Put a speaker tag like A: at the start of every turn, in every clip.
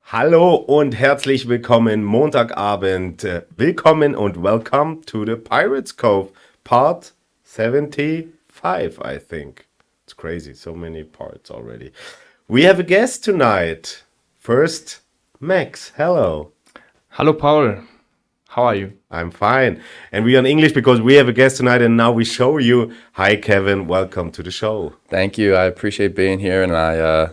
A: Hallo und herzlich willkommen Montagabend. Willkommen und welcome to the Pirates Cove, part 75, I think. It's crazy, so many parts already. We have a guest tonight. First, Max, hello.
B: Hello, Paul. How are you?
A: I'm fine. And we are in English because we have a guest tonight and now we show you. Hi, Kevin. Welcome to the show.
C: Thank you. I appreciate being here, and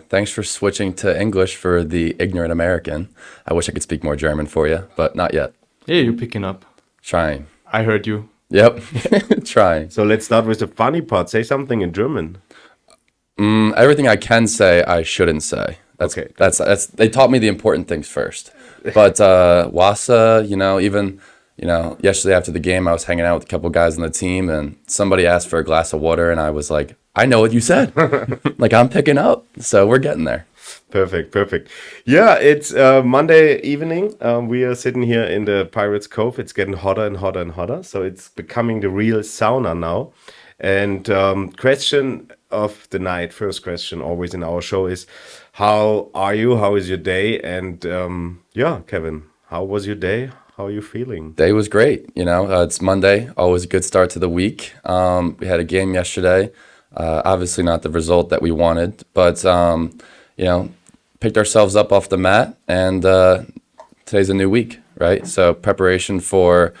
C: thanks for switching to English for the ignorant American. I wish I could speak more German for you, but not yet.
B: Yeah, you're picking up.
C: Trying.
B: I heard you.
C: Yep, trying.
A: So let's start with the funny part. Say something in German.
C: Everything I can say, I shouldn't say.
A: Okay.
C: That's. They taught me the important things first. But Wasa, yesterday after the game, I was hanging out with a couple guys on the team, and somebody asked for a glass of water, and I was like, I know what you said. Like, I'm picking up. So we're getting there.
A: Perfect. Yeah, it's Monday evening. We are sitting here in the Pirates Cove. It's getting hotter and hotter and hotter. So it's becoming the real sauna now. And question of the night, first question always in our show is, how are you? How is your day? And Kevin, how was your day? How are you feeling?
C: Day was great. It's Monday, always a good start to the week. We had a game yesterday. Obviously not the result that we wanted, but picked ourselves up off the mat, and today's a new week, right? So preparation for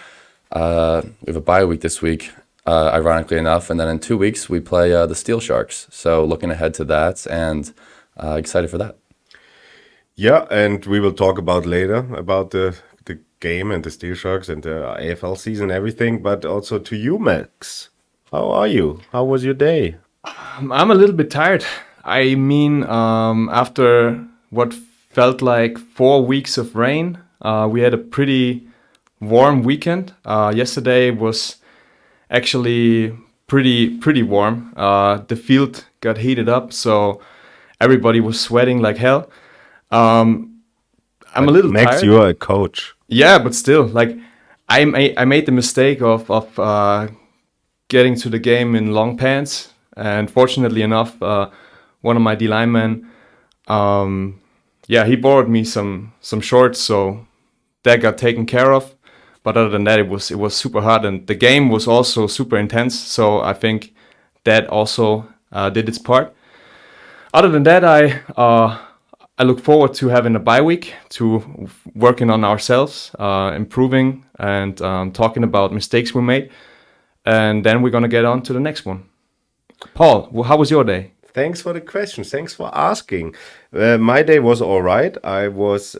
C: we have a bye week this week, ironically enough, and then in 2 weeks we play the Steel Sharks. So looking ahead to that, and excited for that.
A: Yeah, and we will talk about later about the game and the Steel Sharks and the AFL season, everything. But also to you, Max. How are you? How was your day?
B: I'm a little bit tired. I mean, after what felt like 4 weeks of rain, we had a pretty warm weekend. Yesterday was actually pretty warm. The field got heated up, so everybody was sweating like hell. I'm a little
A: Max,
B: tired.
A: you are a coach.
B: Yeah, but still, like I made the mistake of getting to the game in long pants, and fortunately enough, one of my D linemen, he borrowed me some shorts, so that got taken care of. But other than that, it was super hot, and the game was also super intense. So I think that also did its part. Other than that, I look forward to having a bye week, to working on ourselves, improving, and talking about mistakes we made. And then we're going to get on to the next one. Paul, how was your day?
A: Thanks for the question. Thanks for asking. My day was all right. I was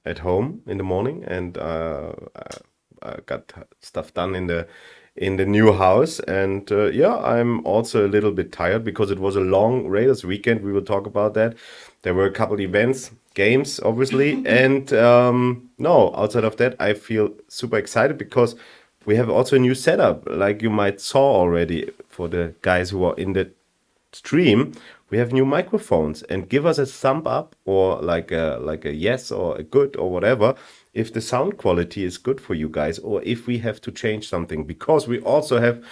A: at home in the morning, and I got stuff done in the new house. And I'm also a little bit tired because it was a long Raiders weekend. We will talk about that. There were a couple events, games, obviously. And outside of that, I feel super excited because we have also a new setup, like you might saw already for the guys who are in the stream. We have new microphones, and give us a thumb up or like a yes or a good or whatever if the sound quality is good for you guys, or if we have to change something, because we also have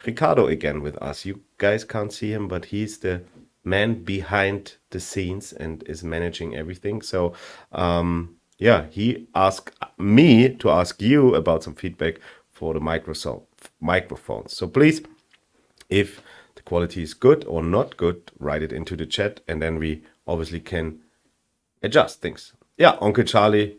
A: Ricardo again with us. You guys can't see him, but he's the man behind the scenes and is managing everything. So he asked me to ask you about some feedback for the microphones. So please, if the quality is good or not good, write it into the chat, and then we obviously can adjust things. Ja, Onkel Charlie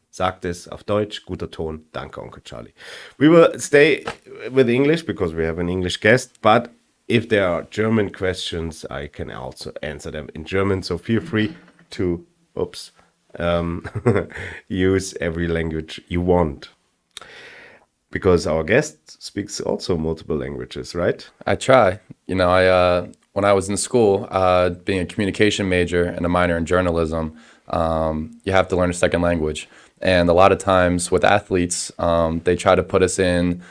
A: sagt es auf Deutsch, guter Ton. Danke, Onkel Charlie. We will stay with English because we have an English guest, but if there are German questions, I can also answer them in German, so feel free to use every language you want. Because our guest speaks also multiple languages, right?
C: I try. When I was in school, being a communication major and a minor in journalism, you have to learn a second language. And a lot of times with athletes, they try to put us in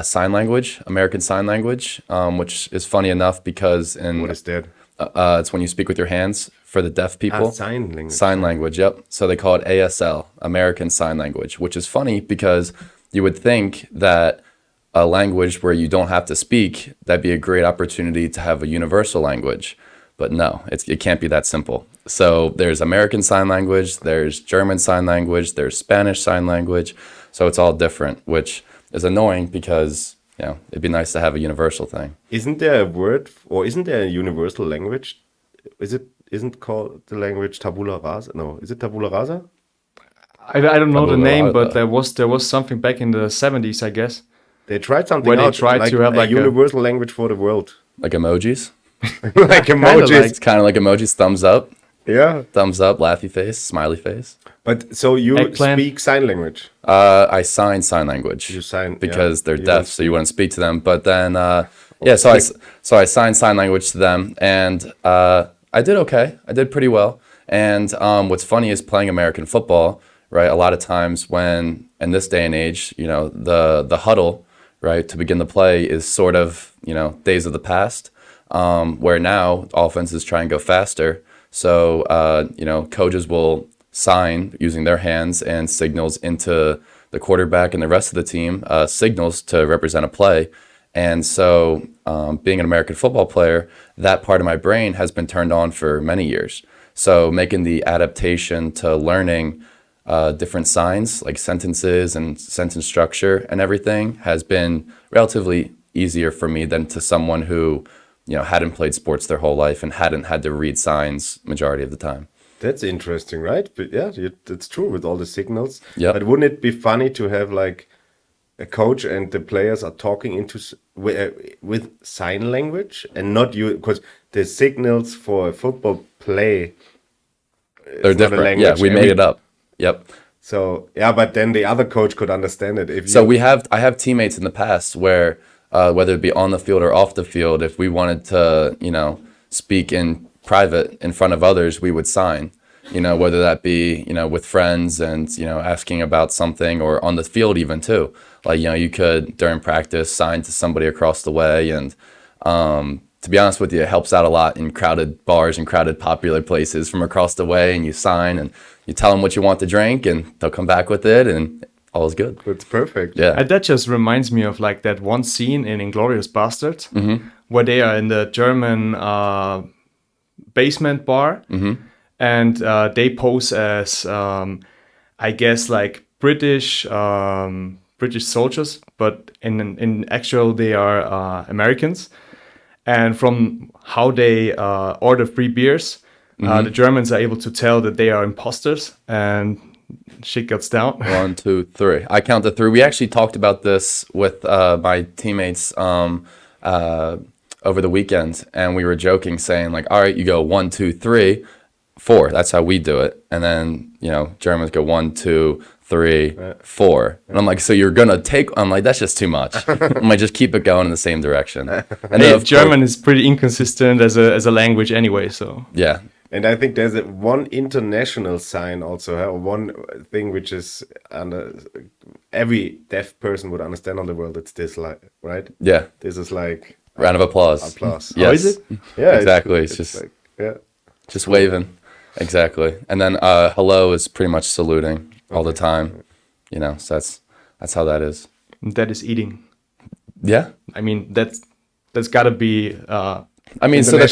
C: sign language, American Sign Language, which is funny enough because
A: What is that?
C: It's when you speak with your hands for the deaf people.
A: Sign language.
C: Sign language, yep. So they call it ASL, American Sign Language, which is funny because you would think that a language where you don't have to speak, that'd be a great opportunity to have a universal language. But no, it can't be that simple. So there's American Sign Language, there's German Sign Language, there's Spanish Sign Language. So it's all different, which is annoying because, it'd be nice to have a universal thing.
A: Isn't there a word, or isn't there a universal language? Isn't called the language tabula rasa? No, is it tabula rasa?
B: I don't know the
C: Tabula
B: name,
C: rasa.
B: but there was something back in the 70s, I guess.
A: They tried something
B: Where they
A: out,
B: tried
A: like
B: to have
A: a
B: like a-
A: universal language for the world.
C: Like emojis.
A: Like emojis.
C: It's kind of like emojis, thumbs up,
A: Yeah.
C: laughy face, smiley face.
A: But so you
B: Eggplant.
A: speak sign language.
C: I sign sign language.
A: You sign
C: because they're
A: you
C: deaf,
A: don't
C: so you wouldn't speak to them. But then, so I signed sign language to them, and I did okay. I did pretty well. And what's funny is playing American football, right? A lot of times when in this day and age, the huddle, right, to begin the play is sort of days of the past, where now offenses try and go faster. So coaches will sign using their hands and signals into the quarterback and the rest of the team, signals to represent a play. And so being an American football player, that part of my brain has been turned on for many years. So making the adaptation to learning different signs like sentences and sentence structure and everything has been relatively easier for me than to someone who hadn't played sports their whole life and hadn't had to read signs majority of the time.
A: That's interesting, right? But yeah, it's true with all the signals.
C: Yep.
A: But wouldn't it be funny to have like a coach and the players are talking with sign language and not you, because the signals for a football play,
C: They're
A: it's not a
C: different. Yeah,
A: language.
C: we made it up. Yep.
A: So yeah, but then the other coach could understand it. If
C: So
A: you,
C: I have teammates in the past where whether it be on the field or off the field, if we wanted to, speak in private in front of others, we would sign, whether that be, with friends and, asking about something or on the field even too. Like, you could during practice sign to somebody across the way. And to be honest with you, it helps out a lot in crowded bars and crowded popular places from across the way, and you sign and you tell them what you want to drink and they'll come back with it and all is good.
A: it's perfect.
C: Yeah.
B: And that just reminds me of like that one scene in Inglourious Basterds where they are in the German basement bar and they pose as I guess like British soldiers, but in actual they are Americans. And from how they order free beers, the Germans are able to tell that they are imposters, and shit gets down.
C: 1, 2, 3. I count to 3. We actually talked about this with my teammates over the weekend, and we were joking, saying like, "All right, you go 1, 2, 3, 4." That's how we do it, and then Germans go 1, 2, 3, 4, and I'm like, "So you're gonna take?" I'm like, "That's just too much." I might just keep it going in the same direction. And then, of
B: German is pretty inconsistent as a language anyway, so
C: yeah.
A: And I think there's one international sign also, one thing which is every deaf person would understand on the world. It's this, like, right?
C: Yeah.
A: This is like
C: Round of applause.
A: applause.
C: Yes.
B: Oh, is it?
A: Yeah,
C: Exactly. It's just
A: like, yeah.
C: just waving. Exactly. And then hello is pretty much saluting all the time. So that's how that is.
B: that is eating.
C: Yeah.
B: I mean, that's gotta be
C: I mean, so the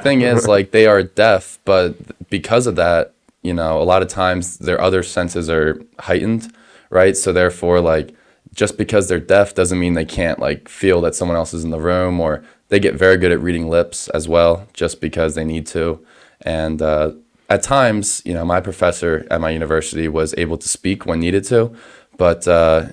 C: thing is, like, they are deaf, but because of that, a lot of times their other senses are heightened, right? So therefore, like, just because they're deaf doesn't mean they can't, like, feel that someone else is in the room, or they get very good at reading lips as well, just because they need to. And at times, my professor at my university was able to speak when needed to, but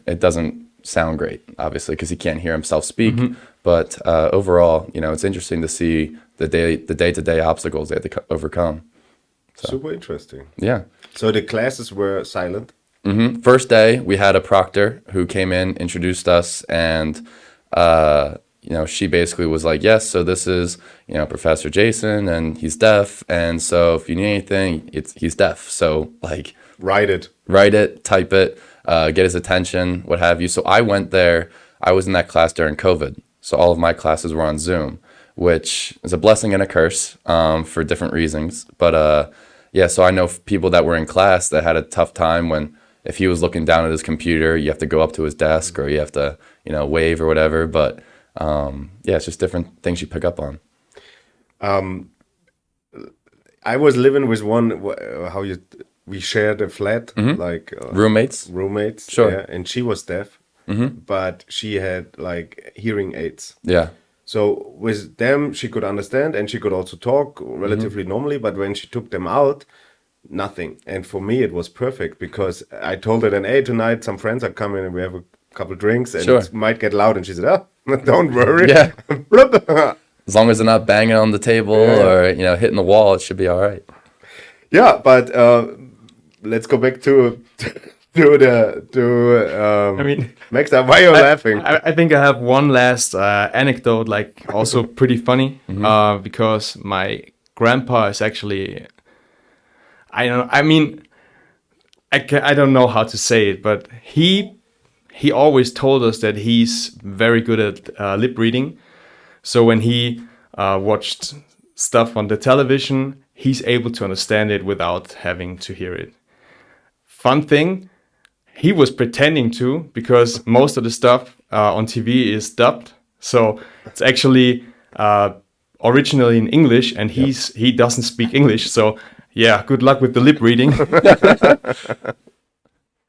C: it doesn't sound great, obviously, because he can't hear himself speak. But overall, it's interesting to see the day-to-day obstacles they had to overcome. So,
A: Super interesting.
C: yeah.
A: So the classes were silent.
C: First day, we had a proctor who came in, introduced us, and she basically was like, "Yes, so this is Professor Jason, and he's deaf, and so if you need anything, he's deaf. So like,
A: Write it.
C: type it, get his attention, what have you." So I went there. I was in that class during COVID, so all of my classes were on Zoom, which is a blessing and a curse for different reasons. But so I know people that were in class that had a tough time when, if he was looking down at his computer, you have to go up to his desk or you have to, wave or whatever. But it's just different things you pick up on.
A: I was living with one. We shared a flat, like
C: Roommates.
A: roommates.
C: Sure.
A: Yeah, and she was deaf, but she had like hearing aids.
C: Yeah.
A: So with them, she could understand and she could also talk relatively normally. But when she took them out, nothing. And for me, it was perfect because I told her then, hey, tonight some friends are coming and we have a couple drinks and
C: Sure.
A: it might get loud. And she said, oh, don't worry.
C: Yeah.
A: Bloop.
C: As long as they're not banging on the table or hitting the wall, it should be all right.
A: Yeah, but let's go back to
B: I mean,
A: Max. Why are you laughing?
B: I think I have one last anecdote, like also pretty funny, because my grandpa is actually, I don't know how to say it, but he always told us that he's very good at lip reading. So when he watched stuff on the television, he's able to understand it without having to hear it. Fun thing, he was pretending to, because most of the stuff on TV is dubbed. So it's actually originally in English, and he doesn't speak English. So yeah, good luck with the lip reading.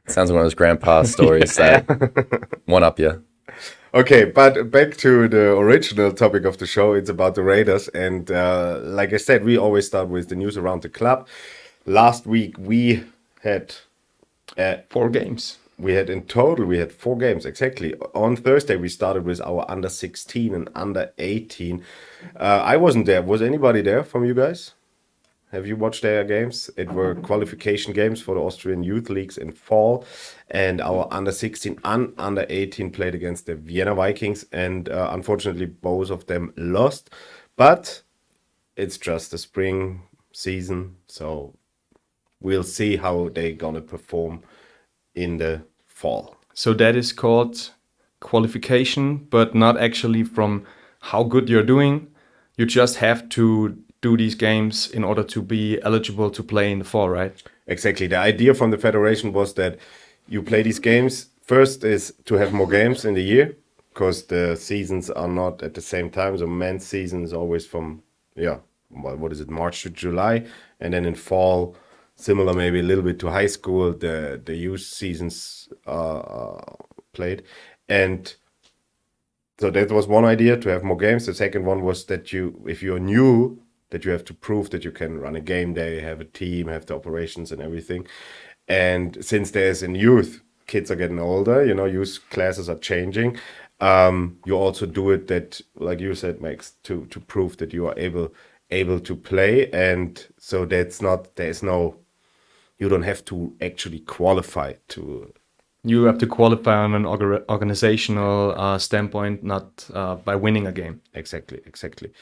C: Sounds like one of those grandpa stories that one up you.
A: Okay, but back to the original topic of the show. It's about the Raiders, and like I said, we always start with the news around the club. Last week we had
B: 4 games.
A: we had 4 games exactly. On Thursday we started with our under 16 and under 18. I wasn't there. Was anybody there from you guys? Have you watched their games? It were qualification games for the Austrian youth leagues in fall, and our under 16 and under 18 played against the Vienna Vikings, and unfortunately both of them lost. But it's just the spring season, so we'll see how they gonna perform in the fall.
B: So that is called qualification, but not actually from how good you're doing. You just have to do these games in order to be eligible to play in the fall, right?
A: Exactly. The idea from the federation was that you play these games. First is to have more games in the year, because the seasons are not at the same time. So men's season is always from, what is it, March to July. And then in fall, similar maybe a little bit to high school, the youth seasons are played. And so that was one idea, to have more games. The second one was that if you're new, that you have to prove that you can run a game day, have a team, have the operations and everything. And since there's in youth, kids are getting older, youth classes are changing. You also do it that, like you said, Max, to prove that you are able to play. And so you don't have to actually qualify to.
B: You have to qualify on an organizational standpoint, not by winning a game.
A: Exactly.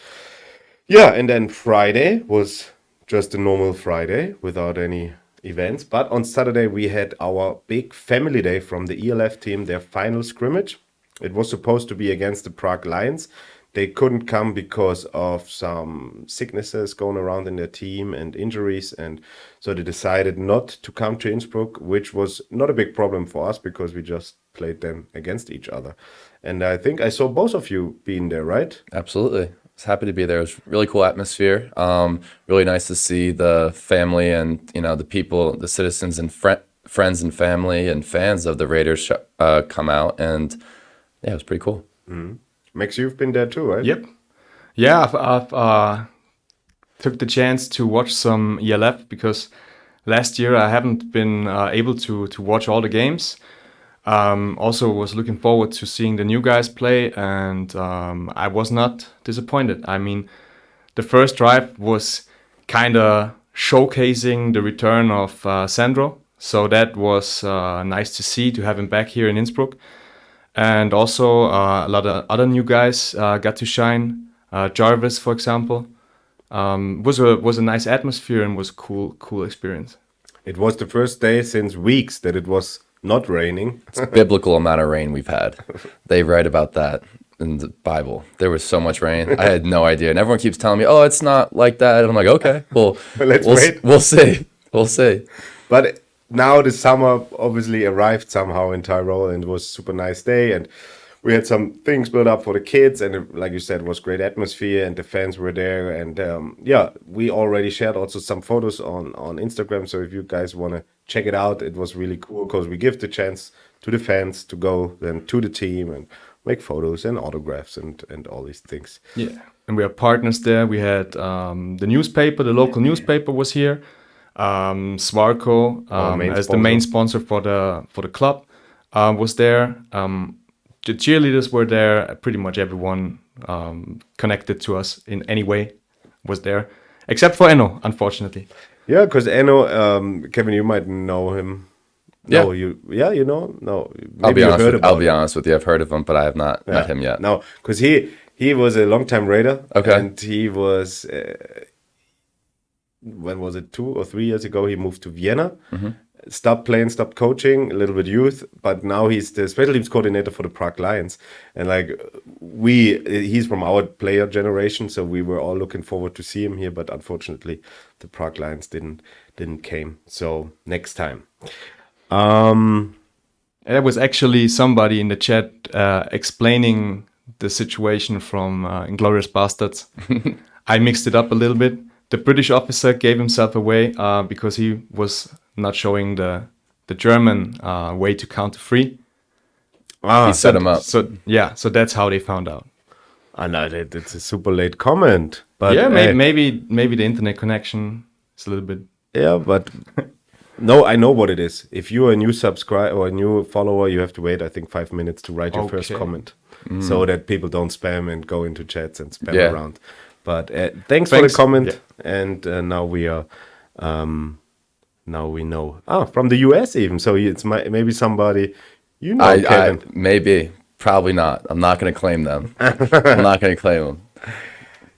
A: Yeah, and then Friday was just a normal Friday without any events. But on Saturday, we had our big family day from the ELF team, their final scrimmage. It was supposed to be against the Prague Lions. They couldn't come because of some sicknesses going around in their team and injuries. And so they decided not to come to Innsbruck, which was not a big problem for us because we just played them against each other. And I think I saw both of you being there, right?
C: Absolutely. I was happy to be there. It was really cool atmosphere. Really nice to see the family and the people, the citizens and friends and family and fans of the Raiders come out, and yeah, it was pretty cool.
A: Mm-hmm. Max, you've been there too, right?
B: Yep. Yeah, I've took the chance to watch some ELF because last year I haven't been able to watch all the games. Also was looking forward to seeing the new guys play, and I was not disappointed. I mean, the first drive was kind of showcasing the return of Sandro, so that was nice to see, to have him back here in Innsbruck. And also a lot of other new guys got to shine. Jarvis, for example, was a nice atmosphere and was a cool experience.
A: It was the first day since weeks that it was not raining.
C: It's a biblical amount of rain we've had. They write about that in the Bible. There was so much rain. I had no idea. And everyone keeps telling me, oh, it's not like that. And I'm like, okay, well,
A: let's wait.
C: We'll see. We'll see.
A: But now the summer obviously arrived somehow in Tyrol, and it was a super nice day. And we had some things built up for the kids, and like you said, it was great atmosphere, and the fans were there, and we already shared also some photos on Instagram. So if you guys want to check it out, it was really cool because we give the chance to the fans to go then to the team and make photos and autographs and all these things.
B: Yeah, and we have partners there. We had the newspaper, the local newspaper was here. SWARCO as the main sponsor for the club was there. The cheerleaders were there. Pretty much everyone connected to us in any way was there, except for Enno, unfortunately.
A: Yeah, because Enno, Kevin, you might know him.
C: Yeah.
A: No, you know? No.
C: I'll be honest with you. I've
A: him.
C: heard of him, but I have not met him yet.
A: No, because he was a long-time Raider.
C: Okay.
A: And he was, when was it, 2 or 3 years ago, he moved to Vienna. Stopped playing, stopped coaching, a little bit youth, but now he's the special teams coordinator for the Prague Lions. And like he's from our player generation, so we were all looking forward to see him here, but unfortunately the Prague Lions didn't came. So next time.
B: There was actually somebody in the chat explaining the situation from Inglourious Bastards. I mixed it up a little bit. The British officer gave himself away because he was not showing the German way to count to 3.
C: He set him up.
B: So that's how they found out.
A: I know it's a super late comment, but
B: yeah, maybe the internet connection is a little bit.
A: Yeah, but no, I know what it is. If you're a new subscriber or a new follower, you have to wait, I think, 5 minutes to write your first comment, so that people don't spam and go into chats and spam around. But thanks for the comment, and now we are. Now we know. From the US even. So it's maybe somebody you know, Kevin.
C: Maybe. Probably not. I'm not going to claim them. I'm not going to claim them.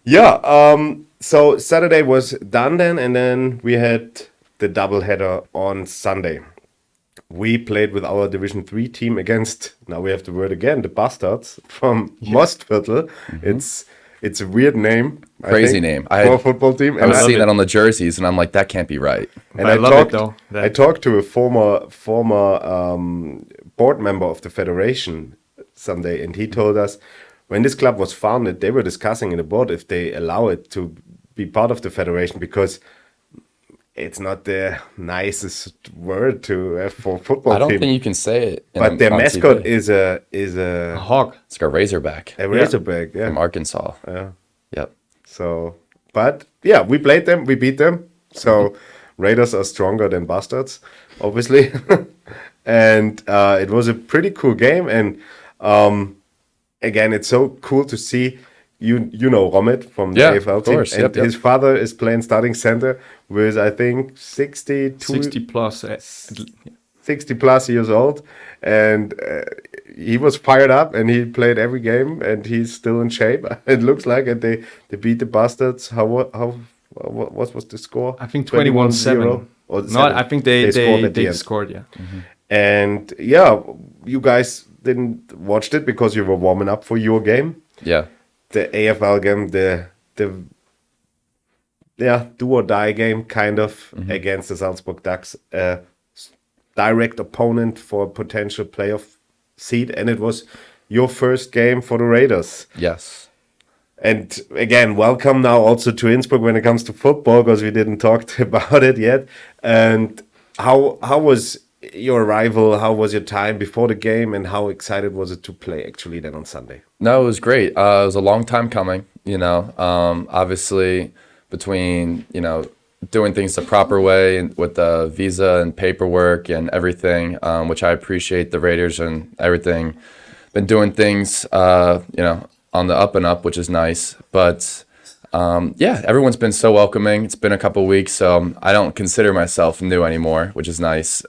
A: Yeah. So Saturday was done then, and then we had the doubleheader on Sunday. We played with our Division 3 team against, now we have the word again, the Bastards from Mostviertel. It's a weird name.
C: Crazy name.
A: For a football team.
C: I was seeing that on the jerseys, and I'm like, that can't be right.
A: And
B: I love it though.
A: I talked to a former board member of the federation someday, and he told us when this club was founded, they were discussing in the board if they allow it to be part of the federation because it's not the nicest word to have for football team.
C: I don't think you can say it.
A: But their mascot is a
B: hog.
C: It's like a Razorback.
A: A Razorback, yeah.
C: From Arkansas.
A: Yeah.
C: Yep.
A: So, but yeah, we played them, we beat them. So Raiders are stronger than Bastards, obviously. And it was a pretty cool game. And again, it's so cool to see. You know Romet from the AFL team,
C: course.
A: And his father is playing starting center with, I think, 60
B: plus
A: 60 plus years old, and he was fired up and he played every game and he's still in shape. It looks like, and they beat the Bastards. What was the score?
B: I think 21-7. No, I think they scored. Yeah.
A: Mm-hmm. And yeah, you guys didn't watch it because you were warming up for your game.
C: Yeah.
A: The AFL game, the do or die game, kind of, against the Salzburg Ducks, direct opponent for a potential playoff seed, and it was your first game for the Raiders.
C: Yes.
A: And again, welcome now also to Innsbruck when it comes to football, because we didn't talk about it yet. And how was your arrival? How was your time before the game, and how excited was it to play actually then on Sunday?
C: No, it was great. It was a long time coming, obviously between, doing things the proper way and with the visa and paperwork and everything, which I appreciate the Raiders and everything. Been doing things, on the up and up, which is nice. But everyone's been so welcoming. It's been a couple weeks, so I don't consider myself new anymore, which is nice.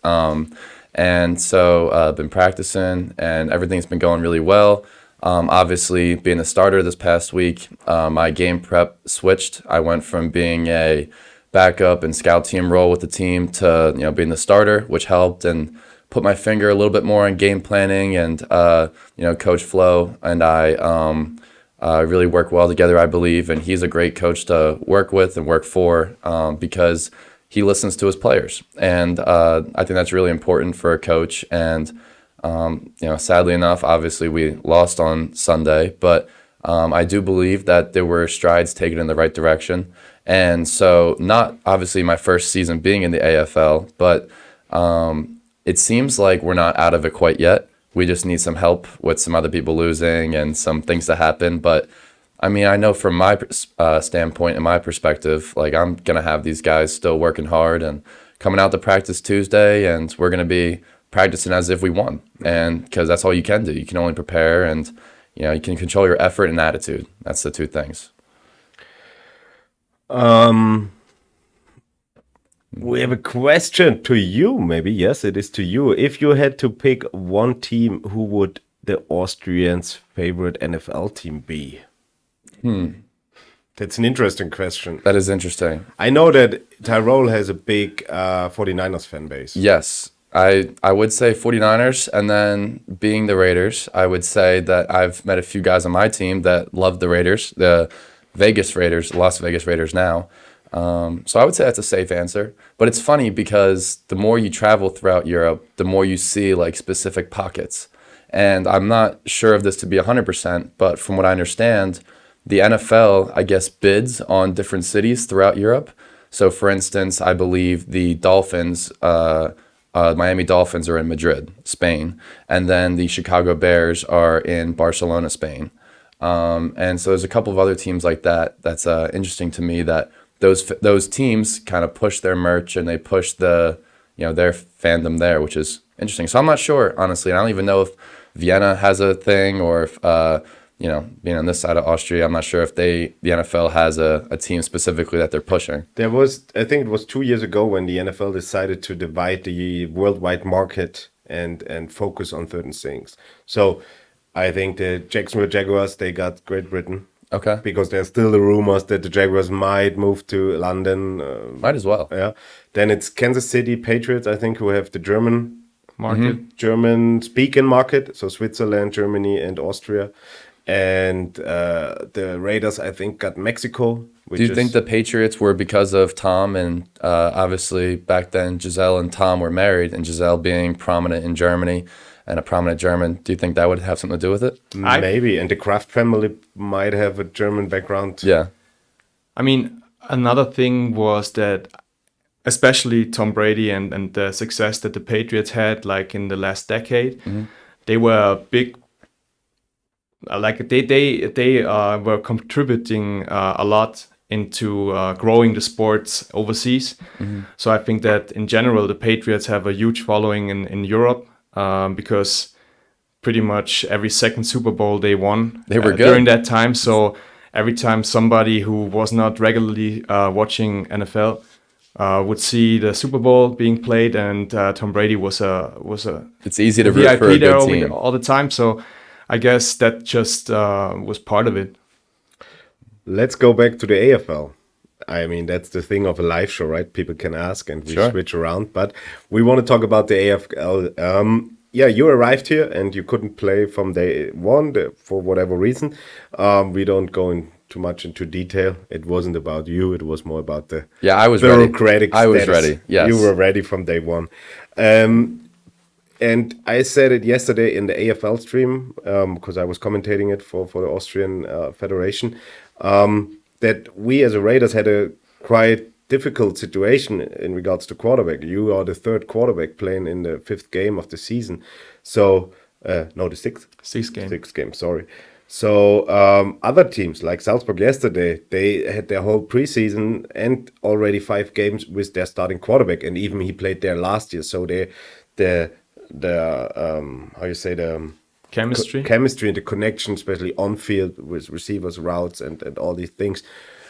C: And so I've been practicing, and everything's been going really well. Obviously, being a starter this past week, my game prep switched. I went from being a backup and scout team role with the team to being the starter, which helped and put my finger a little bit more on game planning. And Coach Flo and I really work well together, I believe, and he's a great coach to work with and work for because he listens to his players, and I think that's really important for a coach. And Sadly enough, obviously we lost on Sunday, but I do believe that there were strides taken in the right direction. And so, not obviously my first season being in the AFL, but it seems like we're not out of it quite yet. We just need some help with some other people losing and some things to happen. But I mean, I know from my standpoint and my perspective, like I'm going to have these guys still working hard and coming out to practice Tuesday, and we're going to be practicing as if we won. And because that's all you can do. You can only prepare, and you can control your effort and attitude. That's the two things.
A: We have a question to you, maybe. Yes, it is to you. If you had to pick one team, who would the Austrians' favorite NFL team be? That's an interesting question.
C: That is interesting.
A: I know that Tirol has a big 49ers fan base.
C: Yes, I would say 49ers, and then being the Raiders, I would say that I've met a few guys on my team that love the Raiders, the Vegas Raiders, Las Vegas Raiders now. So I would say that's a safe answer. But it's funny because the more you travel throughout Europe, the more you see like specific pockets. And I'm not sure of this to be 100%, but from what I understand, the NFL, I guess, bids on different cities throughout Europe. So for instance, I believe the Dolphins, Miami Dolphins are in Madrid, Spain. And then the Chicago Bears are in Barcelona, Spain. And so there's a couple of other teams like that. That's interesting to me that those teams kind of push their merch and they push their fandom there, which is interesting. So I'm not sure, honestly. I don't even know if Vienna has a thing, or if being on this side of Austria, I'm not sure if the NFL has a team specifically that they're pushing.
A: There was, I think it was 2 years ago, when the NFL decided to divide the worldwide market and focus on certain things. So I think the Jacksonville Jaguars, they got Great Britain.
C: Okay.
A: Because there's still the rumors that the Jaguars might move to London.
C: Might as well.
A: Yeah. Then it's Kansas City Patriots, I think, who have the German
B: market.
A: German-speaking market. So Switzerland, Germany, and Austria. And the Raiders, I think, got Mexico.
C: Do you think the Patriots were because of Tom? And obviously back then Giselle and Tom were married, and Giselle being prominent in Germany and a prominent German, do you think that would have something to do with it?
A: Maybe. And the Kraft family might have a German background.
C: Yeah.
B: I mean, another thing was that especially Tom Brady and the success that the Patriots had, like in the last decade, they were big. They were contributing a lot into growing the sports overseas. So I think that in general the Patriots have a huge following in Europe, because pretty much every second Super Bowl they won,
C: they were good
B: during that time. So every time somebody who was not regularly watching NFL would see the Super Bowl being played, and Tom Brady was a
C: it's easy to root for a good team
B: all the time. So I guess that just was part of it.
A: Let's go back to the AFL. I mean, that's the thing of a live show, right? People can ask and we switch around. But we want to talk about the AFL. You arrived here and you couldn't play from day one for whatever reason. We don't go in too much into detail. It wasn't about you. It was more about the
C: I was
A: bureaucratic
C: ready. I was
A: status.
C: ready, yes.
A: You were ready from day one. And I said it yesterday in the AFL stream, because I was commentating it for the Austrian Federation, that we as a Raiders had a quite difficult situation in regards to quarterback. You are the third quarterback playing in the fifth game of the season. So, the sixth?
B: Sixth game,
A: sorry. So other teams like Salzburg yesterday, they had their whole preseason and already 5 games with their starting quarterback. And even he played there last year. So the chemistry and the connection, especially on field with receivers, routes, and all these things,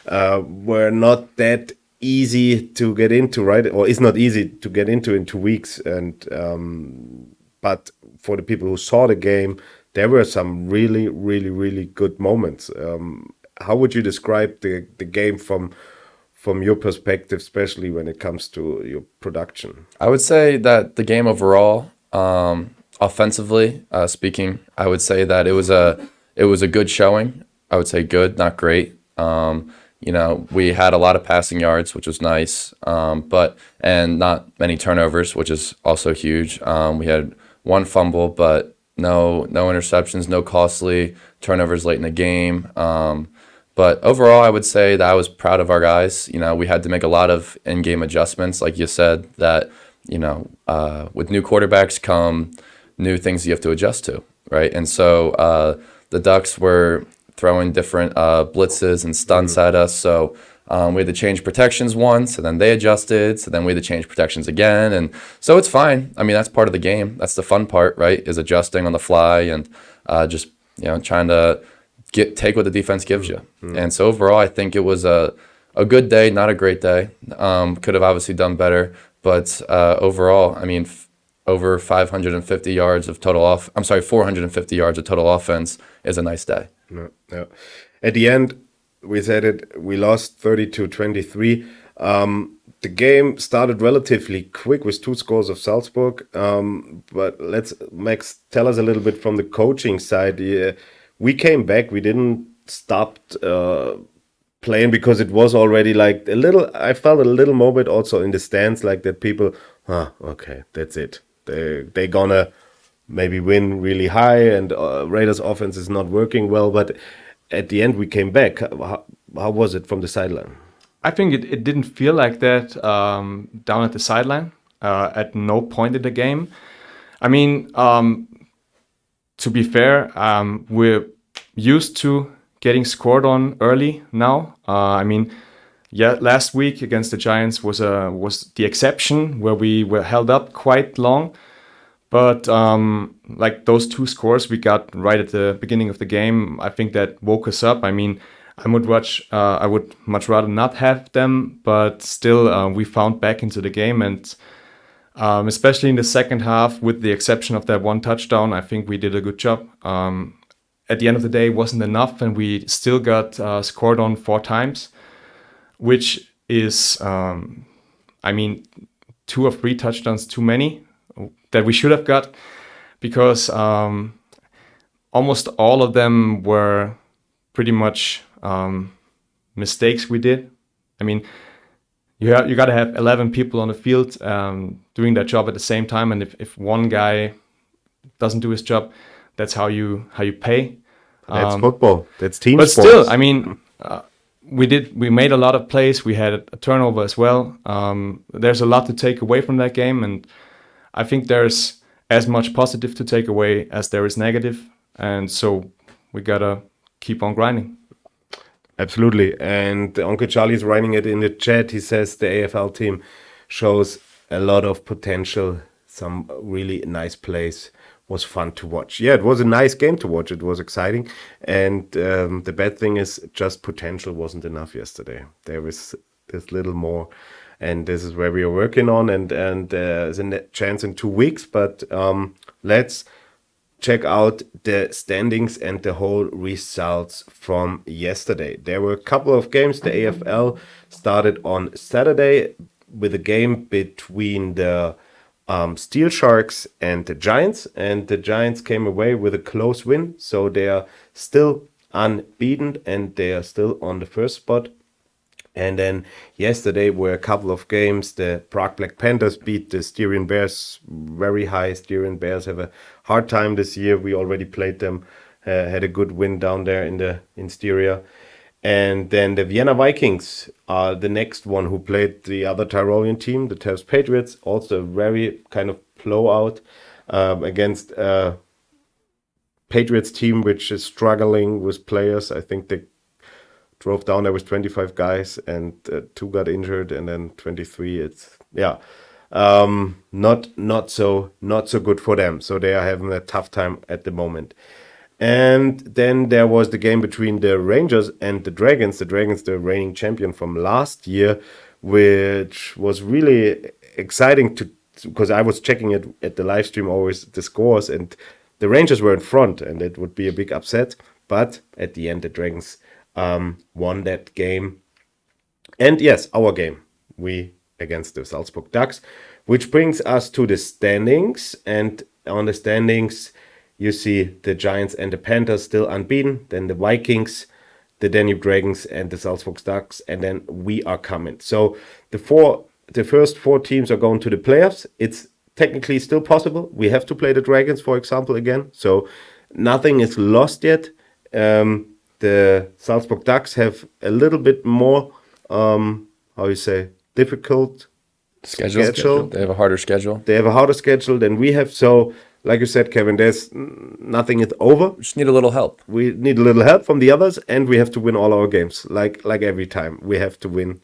A: were not that easy to get into, right? Or is not easy to get into in 2 weeks. And but for the people who saw the game, there were some really, really, really good moments. How would you describe the game from your perspective, especially when it comes to your production?
C: I would say that the game overall, offensively speaking, I would say that it was a good showing. I would say good, not great. We had a lot of passing yards, which was nice, and not many turnovers, which is also huge. We had one fumble, but no interceptions, no costly turnovers late in the game. But overall, I would say that I was proud of our guys. You know, we had to make a lot of in-game adjustments, like you said, that, you know, with new quarterbacks come new things you have to adjust to, right? And so the Ducks were throwing different blitzes and stunts at us. So we had to change protections once, and then they adjusted. So then we had to change protections again. And so it's fine. I mean, that's part of the game. That's the fun part, right? Is adjusting on the fly and just, you know, trying to take what the defense gives you. And so overall, I think it was a good day, not a great day. Could have obviously done better. But overall, I mean, over 550 yards of total 450 yards of total offense is a nice day.
A: No. At the end, we said it, we lost 32-23. The game started relatively quick with 2 scores of Salzburg. But Max, tell us a little bit from the coaching side. We came back, we didn't stop playing because it was already like I felt a little moment also in the stands, like that people, okay, that's it. They're gonna maybe win really high, and Raiders offense is not working well, but at the end we came back. How was it from the sideline?
B: I think it didn't feel like that down at the sideline at no point in the game. I mean, to be fair, we're used to getting scored on early now. I mean, last week against the Giants was the exception where we were held up quite long. But like those 2 scores we got right at the beginning of the game, I think that woke us up. I mean, I would much rather not have them, but still we found back into the game, and especially in the second half, with the exception of that 1 touchdown, I think we did a good job. At the end of the day, it wasn't enough, and we still got scored on 4 times, which is, I mean, 2 or 3 touchdowns too many that we should have got, because almost all of them were pretty much mistakes we did. I mean, you got to have 11 people on the field doing that job at the same time, and if one guy doesn't do his job, that's how you pay.
A: That's football. That's team
B: but
A: sports.
B: Still, I mean, we made a lot of plays. We had a turnover as well. There's a lot to take away from that game, and I think there's as much positive to take away as there is negative, and so we gotta keep on grinding.
A: Absolutely. And Uncle Charlie's writing it in the chat. He says the AFL team shows a lot of potential. Some really nice plays. Was fun to watch. Yeah, it was a nice game to watch. It was exciting. And the bad thing is just potential wasn't enough yesterday. There was this little more. And this is where we are working on. And there's a chance in 2 weeks. But let's check out the standings and the whole results from yesterday. There were a couple of games. The AFL started on Saturday with a game between the Steel Sharks and the Giants. And the Giants came away with a close win. So they are still unbeaten and they are still on the first spot. And then yesterday were a couple of games. The Prague Black Panthers beat the Styrian Bears very high. Styrian Bears have a hard time this year. We already played them, had a good win down there in Styria. And then the Vienna Vikings are the next one who played the other Tyrolean team, the Tufts Patriots. Also a very kind of blowout against a Patriots team which is struggling with players. I think they drove down there with 25 guys and 2 got injured, and then 23. It's not so good for them. So they are having a tough time at the moment. And then there was the game between the Rangers and the Dragons. The Dragons, the reigning champion from last year, which was really exciting because I was checking it at the live stream always, the scores, and the Rangers were in front, and it would be a big upset. But at the end, the Dragons won that game. And yes, our game, we against the Salzburg Ducks, which brings us to the standings. And on the standings, you see the Giants and the Panthers still unbeaten, then the Vikings, the Danube Dragons, and the Salzburg Ducks, and then we are coming. So the first 4 teams are going to the playoffs. It's technically still possible. We have to play the Dragons, for example, again. So nothing is lost yet. The Salzburg Ducks have a little bit more, difficult
C: Schedule. They have a harder schedule.
A: They have a harder schedule than we have. So, like you said, Kevin, there's nothing is over.
C: We just need a little help.
A: We need a little help from the others, and we have to win all our games. Like every time, we have to win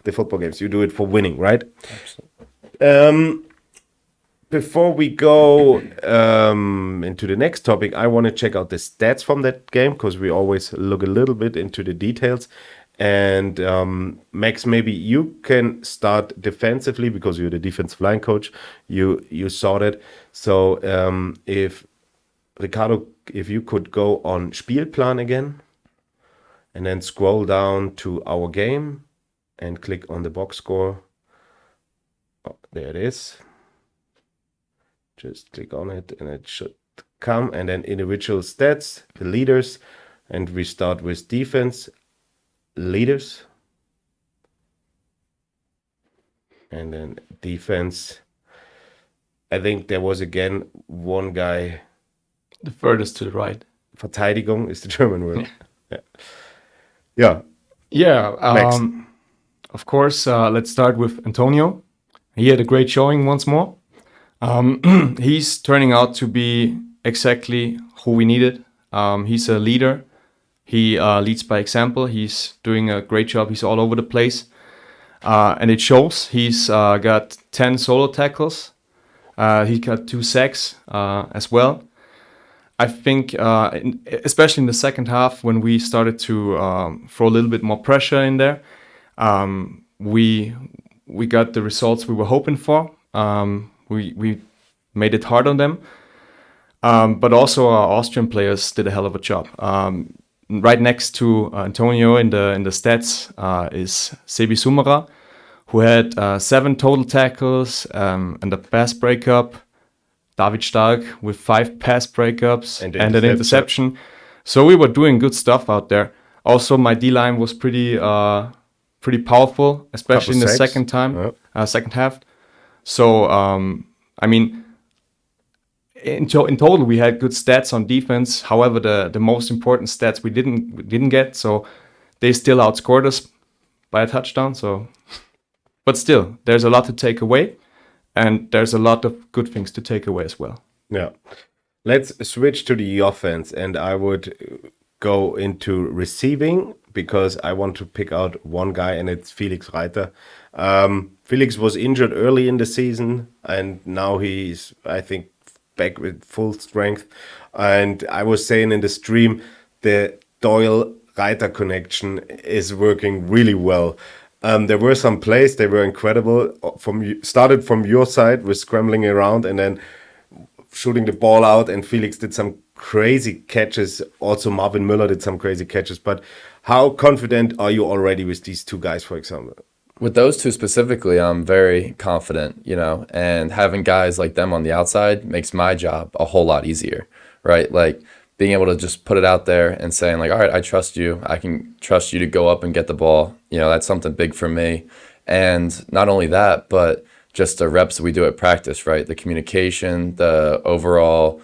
A: the football games. You do it for winning, right?
C: Absolutely.
A: Before we go into the next topic, I want to check out the stats from that game, because we always look a little bit into the details. And Max, maybe you can start defensively, because you're the defensive line coach. You saw that. So if Ricardo, if you could go on Spielplan again, and then scroll down to our game and click on the box score. Oh, there it is. Just click on it and it should come. And then individual stats, the leaders. And we start with defense, leaders. And then defense. I think there was again one guy.
B: The furthest to the right.
A: Verteidigung is the German word. Yeah.
B: Yeah. Of course, let's start with Antonio. He had a great showing once more. He's turning out to be exactly who we needed. He's a leader. He leads by example. He's doing a great job. He's all over the place. And it shows. He's got 10 solo tackles. He got 2 sacks as well. I think, especially in the second half, when we started to throw a little bit more pressure in there, we got the results we were hoping for. We made it hard on them. But also our Austrian players did a hell of a job. Right next to Antonio in the stats is Sebi Sumara, who had 7 total tackles and a pass breakup. David Stark with 5 pass breakups and an interception. So we were doing good stuff out there. Also, my D-line was pretty powerful, especially in the second half. So, I mean, in total, we had good stats on defense. However, the most important stats we didn't get. So they still outscored us by a touchdown. So, but still, there's a lot to take away. And there's a lot of good things to take away as well.
A: Yeah. Let's switch to the offense. And I would go into receiving, because I want to pick out one guy, and it's Felix Reiter. Felix was injured early in the season, and now he's, I think, back with full strength. And I was saying in the stream, the Doyle-Reiter connection is working really well. There were some plays, they were incredible. Started from your side with scrambling around and then shooting the ball out, and Felix did some crazy catches. Also Marvin Müller did some crazy catches. But how confident are you already with these 2 guys, for example?
C: With those 2 specifically, I'm very confident, and having guys like them on the outside makes my job a whole lot easier, right? Like being able to just put it out there and saying like, all right, I trust you. I can trust you to go up and get the ball. That's something big for me. And not only that, but just the reps that we do at practice, right? The communication, the overall,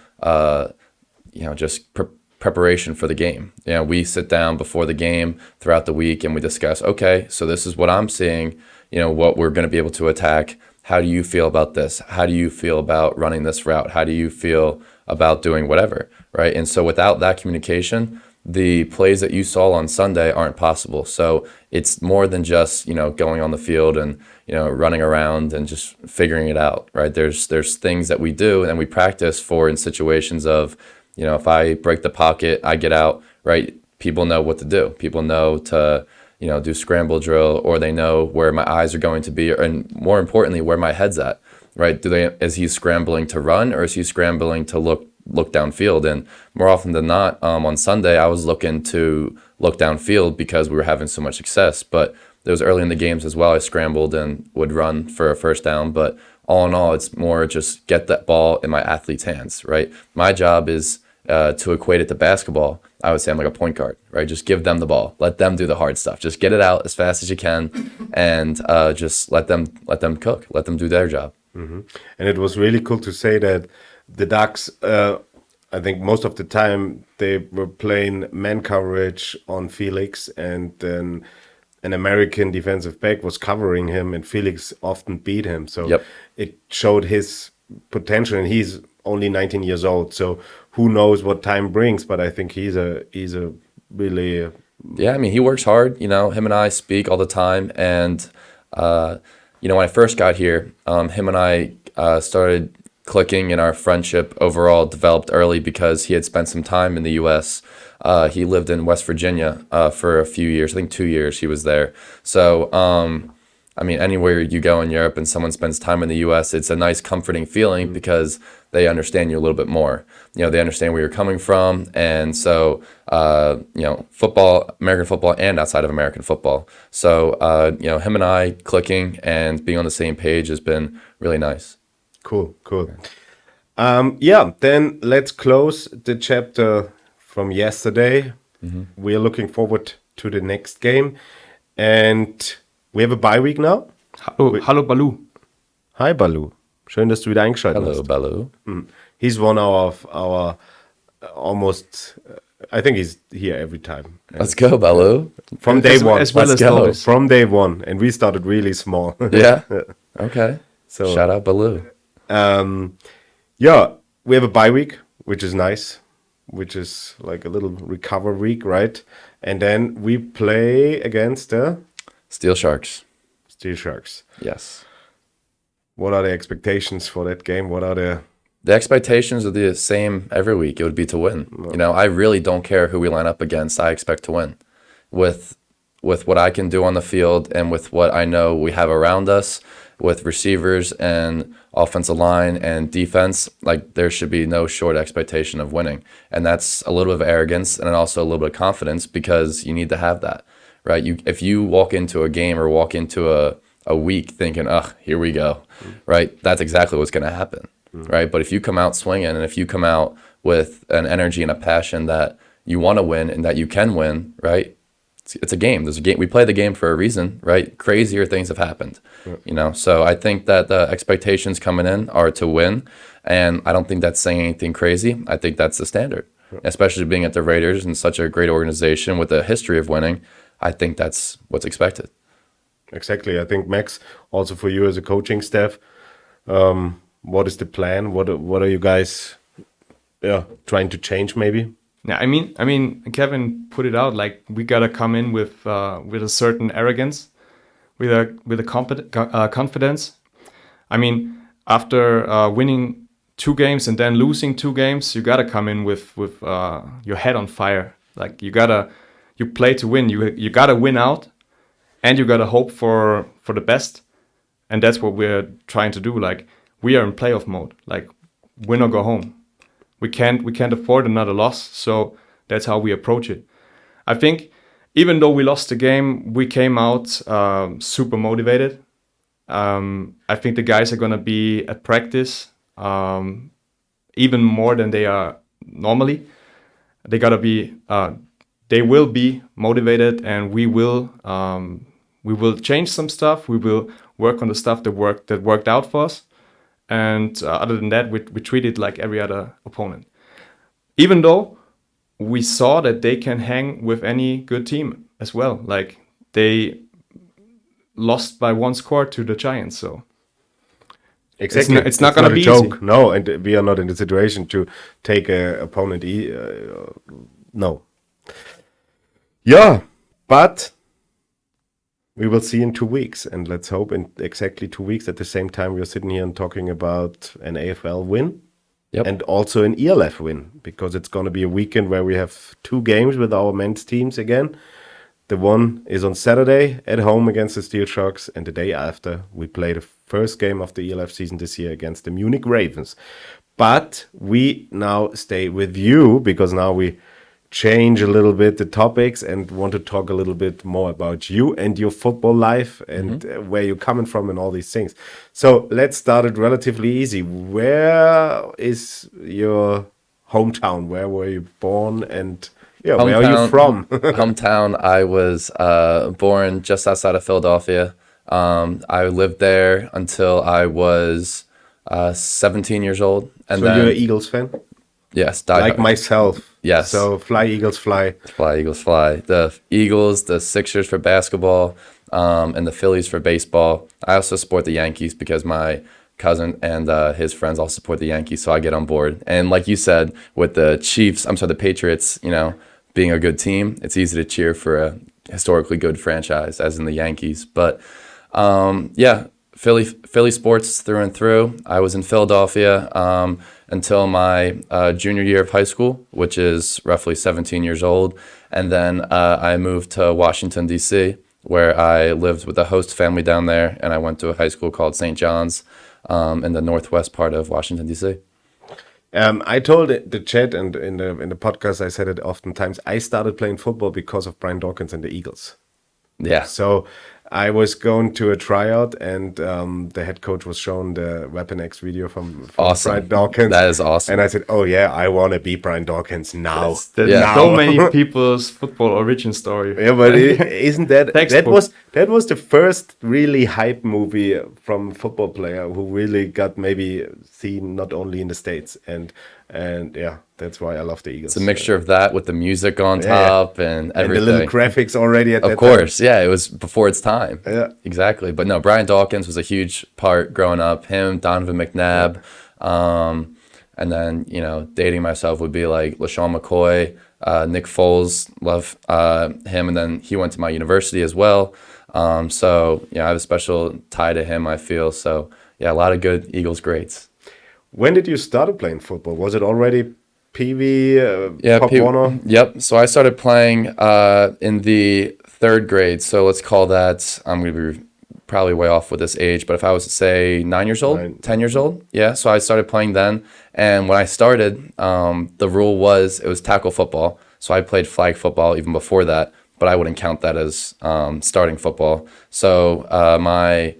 C: just preparation for the game. We sit down before the game throughout the week and we discuss, okay, so this is what I'm seeing, what we're going to be able to attack. How do you feel about this? How do you feel about running this route? How do you feel about doing whatever, right? And so without that communication, the plays that you saw on Sunday aren't possible. So it's more than just, going on the field and, running around and just figuring it out, right? There's things that we do and we practice for in situations of, if I break the pocket, I get out, right? People know what to do. People know to, do scramble drill, or they know where my eyes are going to be, and more importantly, where my head's at, right? Is he scrambling to run, or is he scrambling to look downfield? And more often than not, on Sunday, I was looking to look downfield because we were having so much success. But it was early in the games as well. I scrambled and would run for a first down. But all in all, it's more just get that ball in my athlete's hands, right? My job is to equate it to basketball. I would say I'm like a point guard, right? Just give them the ball. Let them do the hard stuff. Just get it out as fast as you can, and just let them cook. Let them do their job.
A: And it was really cool to say that the Ducks, I think most of the time they were playing man coverage on Felix, and then an American defensive back was covering him, and Felix often beat him. So
C: Yep.
A: it showed his potential, and he's only 19 years old. So who knows what time brings? But I think he's a really
C: Yeah, I mean, he works hard. You know, him and I speak all the time. And, you know, when I first got here, him and I started clicking, and our friendship overall developed early because he had spent some time in the U.S. He lived in West Virginia for a few years. I think 2 years he was there. So, I mean, anywhere you go in Europe and someone spends time in the U.S., it's a nice, comforting feeling because they understand you a little bit more. You know, they understand where you're coming from. And so, you know, football, American football, and outside of American football. So, you know, him and I clicking and being on the same page has been really nice.
A: cool. Yeah, then let's close the chapter from yesterday. We are looking forward to the next game. And we have a bye week now.
B: Hallo Balu.
A: Hi, Balu. Schön, dass du wieder eingeschaltet
C: Hello,
A: hast.
C: Balu.
A: He's one of our almost, I think he's here every time.
C: Let's go, Balu.
A: From day one.
B: As well
C: Let's
B: as
C: go.
B: always.
A: From day one. And we started really small.
C: Yeah. Okay.
A: So,
C: Shout out, Balu.
A: yeah, we have a bye week, which is nice, which is like a little recover week, right? And then we play against the
C: Steel Sharks.
A: Steel Sharks.
C: Yes.
A: What are the expectations for that game? What are the...
C: The expectations are the same every week. It would be to win. You know, I really don't care who we line up against. I expect to win. With what I can do on the field and with what I know we have around us, with receivers and offensive line and defense, like there should be no short expectation of winning. And that's a little bit of arrogance and also a little bit of confidence because you need to have that, right? If you walk into a game or walk into a week thinking, here we go, right? That's exactly what's going to happen, right? But if you come out swinging and if you come out with an energy and a passion that you want to win and that you can win, right? It's a game. There's a game. We play the game for a reason, right? Crazier things have happened, you know? So I think that the expectations coming in are to win. And I don't think that's saying anything crazy. I think that's the standard, especially being at the Raiders and such a great organization with a history of winning. I think that's what's expected.
A: Exactly. I think, Max, also for you as a coaching staff, what is the plan? What are you guys trying to change maybe?
B: Yeah, I mean, Kevin put it out like we gotta come in with a certain arrogance, with a confidence. I mean, after winning 2 games and then losing 2 games, you gotta come in with your head on fire. Like you play to win. You gotta win out, and you gotta hope for the best, and that's what we're trying to do. Like we are in playoff mode. Like win or go home. We can't afford another loss, so that's how we approach it. I think even though we lost the game, we came out super motivated. I think the guys are gonna be at practice even more than they are normally. They will be motivated, and we will change some stuff. We will work on the stuff that worked out for us. And other than that, we treat it like every other opponent. Even though we saw that they can hang with any good team as well. Like they lost by 1 score to the Giants. So
A: Exactly.
B: it's not going to be
A: a joke.
B: easy.
A: No, and we are not in the situation to take a opponent. No. Yeah, but we will see in 2 weeks, and let's hope in exactly 2 weeks at the same time we're sitting here and talking about an AFL win and also an ELF win, because it's going to be a weekend where we have 2 games with our men's teams again. The one is on Saturday at home against the Steel Sharks, and the day after we play the first game of the ELF season this year against the Munich Ravens. But we now stay with you, because now we change a little bit the topics and want to talk a little bit more about you and your football life and where you're coming from and all these things. So let's start it relatively easy. Where is your hometown? Where were you born? And where are you from?
C: Hometown, I was born just outside of Philadelphia, I lived there until I was 17 years old. And
A: So
C: then,
A: you're an Eagles fan?
C: yes,
A: Like myself.
C: Yes.
A: So fly, Eagles, fly.
C: Fly, Eagles, fly. The Eagles, the Sixers for basketball, and the Phillies for baseball. I also support the Yankees because my cousin and his friends all support the Yankees, so I get on board. And like you said, with the the Patriots, being a good team, it's easy to cheer for a historically good franchise, as in the Yankees. But yeah, Philly sports through and through. I was in Philadelphia until my junior year of high school, which is roughly 17 years old. And then I moved to Washington, D.C., where I lived with a host family down there, and I went to a high school called St. John's in the northwest part of Washington, D.C.
A: I told the chat and in the podcast, I said it oftentimes, I started playing football because of Brian Dawkins and the Eagles.
C: Yeah.
A: So I was going to a tryout, and the head coach was shown the Weapon X video from
C: Awesome.
A: Brian Dawkins.
C: That is awesome.
A: And I said, oh yeah, I want to be Brian Dawkins now.
B: That's
C: Yeah.
B: so many people's football origin story.
A: Yeah, but isn't that
B: Textbook.
A: that was the first really hype movie from a football player who really got maybe seen not only in the States, and yeah, that's why I love the Eagles.
C: It's a mixture of that with the music on top and
A: and
C: everything.
A: the little graphics already at that
C: Of course, yeah, it was before its time.
A: Yeah.
C: Exactly. But no, Brian Dawkins was a huge part growing up. Him, Donovan McNabb, and then dating myself would be like LaShawn McCoy, Nick Foles. Love him, and then he went to my university as well. So I have a special tie to him, I feel. So yeah, a lot of good Eagles greats.
A: When did you start playing football? Was it already Pee-wee, Pop Warner?
C: Yep. So I started playing in the third grade. So let's call that, I'm going to be probably way off with this age, but if I was to say 9 years old, 10 years old. Yeah. So I started playing then. And when I started, the rule was it was tackle football. So I played flag football even before that, but I wouldn't count that as starting football. So my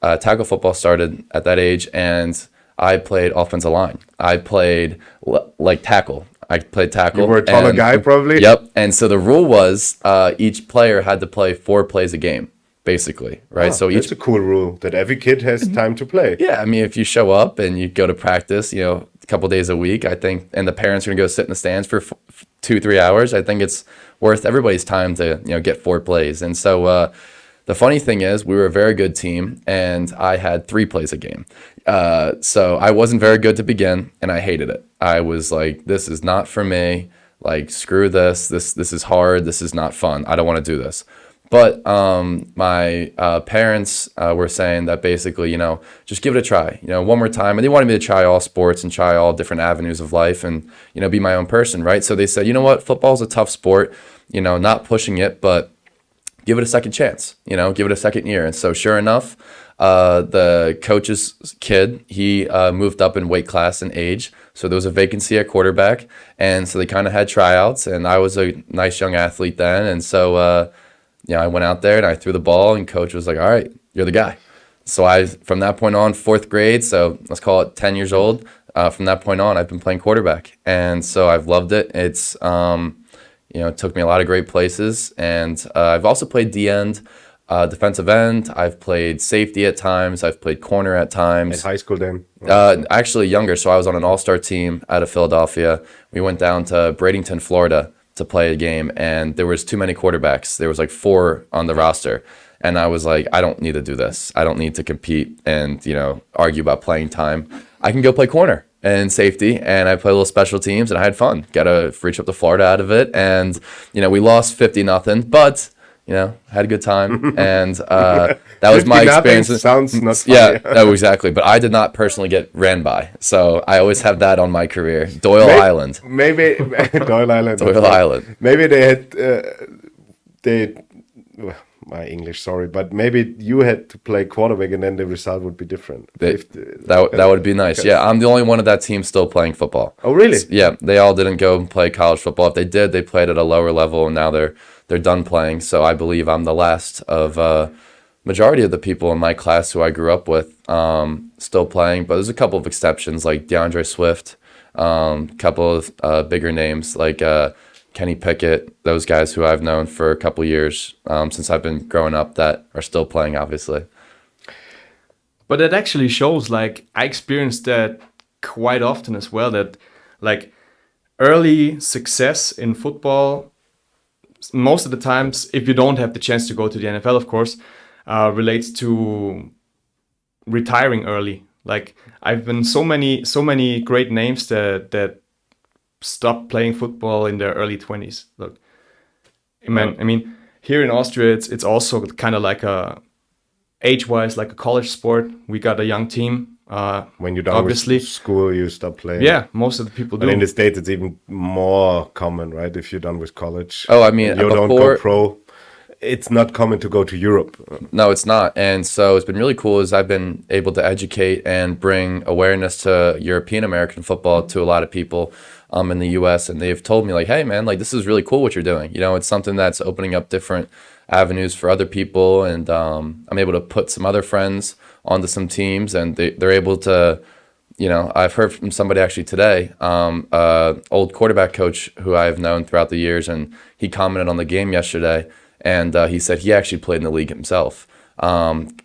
C: tackle football started at that age, and I played offensive line. I played like tackle. I played tackle.
A: You were a taller guy, probably?
C: Yep. And so the rule was each player had to play 4 plays a game, basically, right? So
A: That's a cool rule that every kid has time to play.
C: yeah, I mean, if you show up and you go to practice, a couple days a week, I think, and the parents are going to go sit in the stands for 2-3 hours, I think it's worth everybody's time to, get 4 plays. And so the funny thing is we were a very good team, and I had 3 plays a game. So I wasn't very good to begin, and I hated it. I was like, this is not for me. Like, screw this. This is hard. This is not fun. I don't want to do this. But my parents were saying that basically, just give it a try, one more time. And they wanted me to try all sports and try all different avenues of life and, be my own person, right? So they said, you know what, football's a tough sport, not pushing it, but give it a second chance, give it a second year. And so sure enough, the coach's kid, he moved up in weight class and age. So there was a vacancy at quarterback. And so they kind of had tryouts, and I was a nice young athlete then. And so, I went out there and I threw the ball, and coach was like, all right, you're the guy. So from that point on, 4th grade, so let's call it 10 years old. From that point on, I've been playing quarterback. And so I've loved it. It's, it took me a lot of great places. And I've also played D-end, defensive end. I've played safety at times. I've played corner at times.
A: At high school then?
C: Actually younger. So I was on an all-star team out of Philadelphia. We went down to Bradenton, Florida to play a game, and there was too many quarterbacks. There was like 4 on the roster. And I was like, I don't need to do this. I don't need to compete and, argue about playing time. I can go play corner and safety, and I play little special teams, and I had fun. Got a free trip to Florida out of it. And, we lost 50-0, but, had a good time. And that was my experience.
A: Sounds not funny.
C: Yeah, no, exactly. But I did not personally get ran by. So I always have that on my career. Doyle Island.
A: Maybe Doyle Island.
C: Doyle Island.
A: Maybe they had my English, sorry, but maybe you had to play quarterback, and then the result would be different.
C: That would be nice. Yeah, I'm the only one of that team still playing football.
A: Oh, really?
C: Yeah, they all didn't go and play college football. If they did, they played at a lower level, and now they're done playing. So I believe I'm the last of majority of the people in my class who I grew up with still playing. But there's a couple of exceptions, like DeAndre Swift, couple of bigger names like Kenny Pickett, those guys who I've known for a couple years since I've been growing up that are still playing, obviously.
B: But it actually shows, like, I experienced that quite often as well, that, like, early success in football, most of the times, if you don't have the chance to go to the NFL, of course, relates to retiring early. Like, I've been so many great names that stopped playing football in their early 20s. Look, I mean, here in Austria, it's also kind of like age-wise, like a college sport. We got a young team.
A: When you're done
B: obviously
A: with school, you stop playing.
B: Yeah, most of the people do.
A: And in the States, it's even more common, right? If you're done with college.
C: Oh, I mean,
A: you don't go pro. It's not common to go to Europe.
C: No, it's not. And so it's been really cool as I've been able to educate and bring awareness to European American football to a lot of people in the U.S. And they've told me, like, hey, man, like, this is really cool what you're doing. You know, it's something that's opening up different avenues for other people. And I'm able to put some other friends onto some teams, and they're able to, you know, I've heard from somebody actually today, old quarterback coach who I've known throughout the years, and he commented on the game yesterday. And he said he actually played in the league himself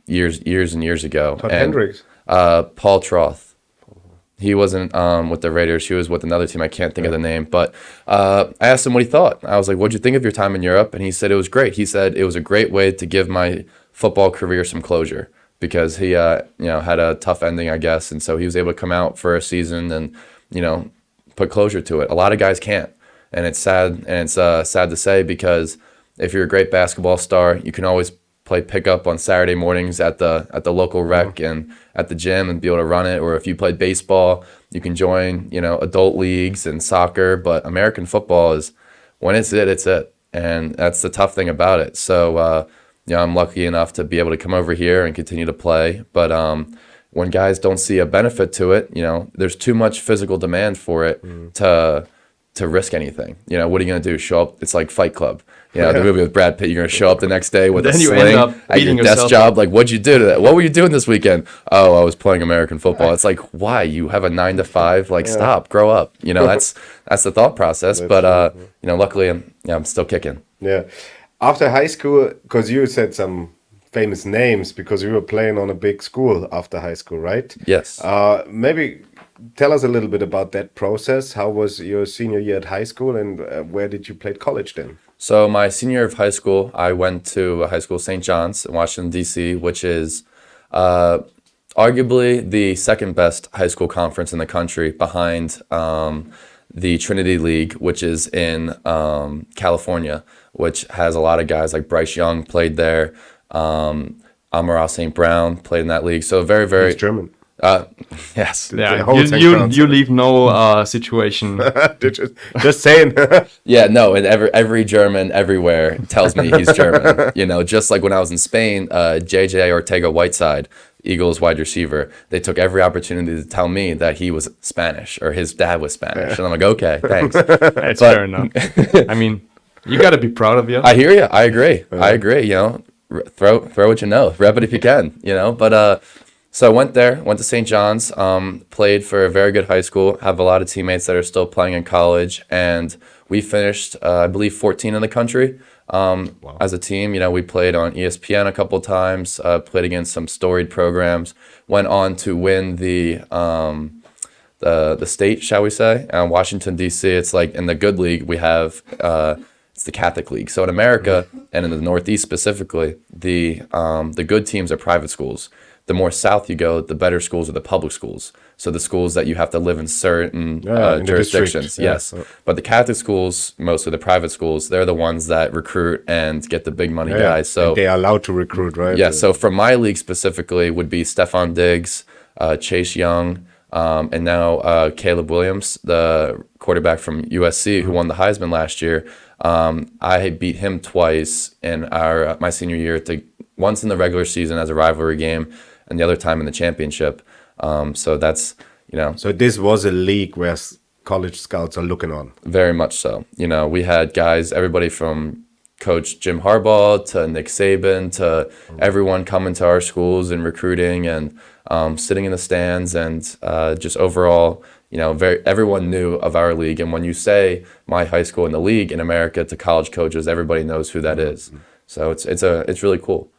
C: years and years ago.
A: Todd Hendricks.
C: Paul Troth. He wasn't with the Raiders. He was with another team. I can't think of the name. But I asked him what he thought. I was like, what'd you think of your time in Europe? And he said it was great. He said it was a great way to give my football career some closure because he had a tough ending, I guess. And so he was able to come out for a season and, you know, put closure to it. A lot of guys can't. And it's sad. And it's sad to say because if you're a great basketball star, you can always play pickup on Saturday mornings at the local rec and at the gym and be able to run it. Or if you played baseball, you can join, you know, adult leagues and soccer. But American football is, when it's it. And that's the tough thing about it. So, you know, I'm lucky enough to be able to come over here and continue to play. But when guys don't see a benefit to it, you know, there's too much physical demand for it to risk anything. You know, what are you going to do? Show up? It's like Fight Club. You know, the movie with Brad Pitt, you're going to show up the next day with a sling at your desk job. Like, what'd you do to that? What were you doing this weekend? Oh, I was playing American football. It's like, why? You have a 9 to 5? Like, stop, grow up. You know, that's the thought process. But, you know, luckily, I'm still kicking.
A: Yeah. After high school, because you said some famous names because you were playing on a big school after high school, right?
C: Yes.
A: Maybe tell us a little bit about that process. How was your senior year at high school, and where did you play college then?
C: So my senior year of high school, I went to high school St. John's in Washington, D.C., which is arguably the second best high school conference in the country behind the Trinity League, which is in California, which has a lot of guys like Bryce Young played there. Amara St. Brown played in that league. So very, very...
A: He's German.
C: Yes.
B: Yeah, you leave no situation.
A: just saying.
C: Yeah, no, and every German everywhere tells me he's German. You know, just like when I was in Spain, JJ Ortega-Whiteside, Eagles wide receiver, they took every opportunity to tell me that he was Spanish or his dad was Spanish. And I'm like, okay, thanks.
B: That's fair enough. I mean, you got to be proud of you.
C: I hear you. I agree. You know, throw what you know. Rep it if you can, you know. But so I went to St. John's, played for a very good high school, have a lot of teammates that are still playing in college, and we finished, I believe, 14 in the country as a team. You know, we played on ESPN a couple times, played against some storied programs, went on to win the state, shall we say, Washington, D.C. It's like in the good league, we have... it's the Catholic League. So in America, and in the Northeast specifically, the good teams are private schools. The more south you go, the better schools are the public schools. So the schools that you have to live in certain jurisdictions. Yes. But the Catholic schools, mostly the private schools, they're the ones that recruit and get the big money guys. So
A: and they are allowed to recruit, right?
C: Yeah. So from my league specifically would be Stephon Diggs, Chase Young, and now Caleb Williams, the quarterback from USC who won the Heisman last year. I beat him twice in my senior year, once in the regular season as a rivalry game, and the other time in the championship. So that's, you know.
A: So this was a league where college scouts are looking on.
C: Very much so. You know, we had guys, everybody from Coach Jim Harbaugh to Nick Saban to everyone coming to our schools and recruiting and sitting in the stands and just overall, everyone knew of our league. And when you say my high school in the league in America to college coaches, everybody knows who that is. So it's really cool.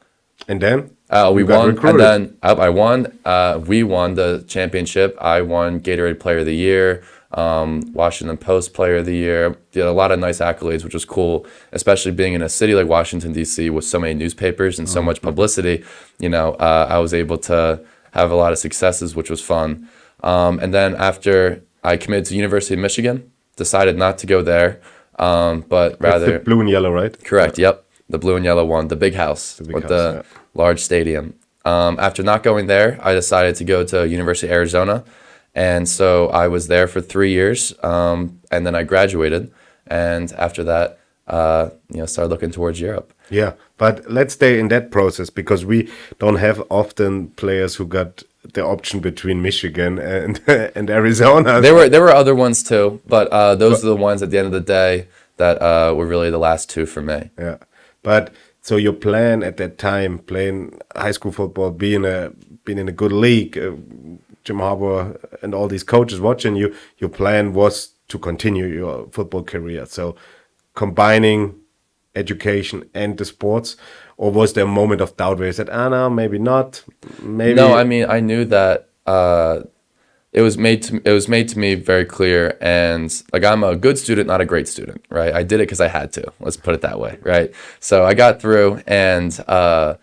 A: And then
C: we
A: you got
C: won,
A: recruited.
C: and then I won. We won the championship. I won Gatorade Player of the Year, Washington Post Player of the Year. Did a lot of nice accolades, which was cool, especially being in a city like Washington, D.C. with so many newspapers and so much publicity. I was able to have a lot of successes, which was fun. And then after I committed to University of Michigan, decided not to go there, but rather...
A: That's the blue and yellow, right?
C: Correct, yep. The blue and yellow one, the big house with the large stadium. After not going there, I decided to go to University of Arizona. And so I was there for 3 years, and then I graduated. And after that, started looking towards Europe.
A: Yeah, but let's stay in that process because we don't have often players who got the option between Michigan and and Arizona.
C: There were other ones too, but those are the ones at the end of the day that were really the last two for me.
A: Yeah, but so your plan at that time, playing high school football, being in a good league, Jim Harbaugh and all these coaches watching you, your plan was to continue your football career. So combining education and the sports, or was there a moment of doubt where you said, no, maybe not, maybe?
C: No, I mean, I knew that it was made to me very clear, and like I'm a good student, not a great student, right? I did it because I had to. Let's put it that way, right? So I got through, and I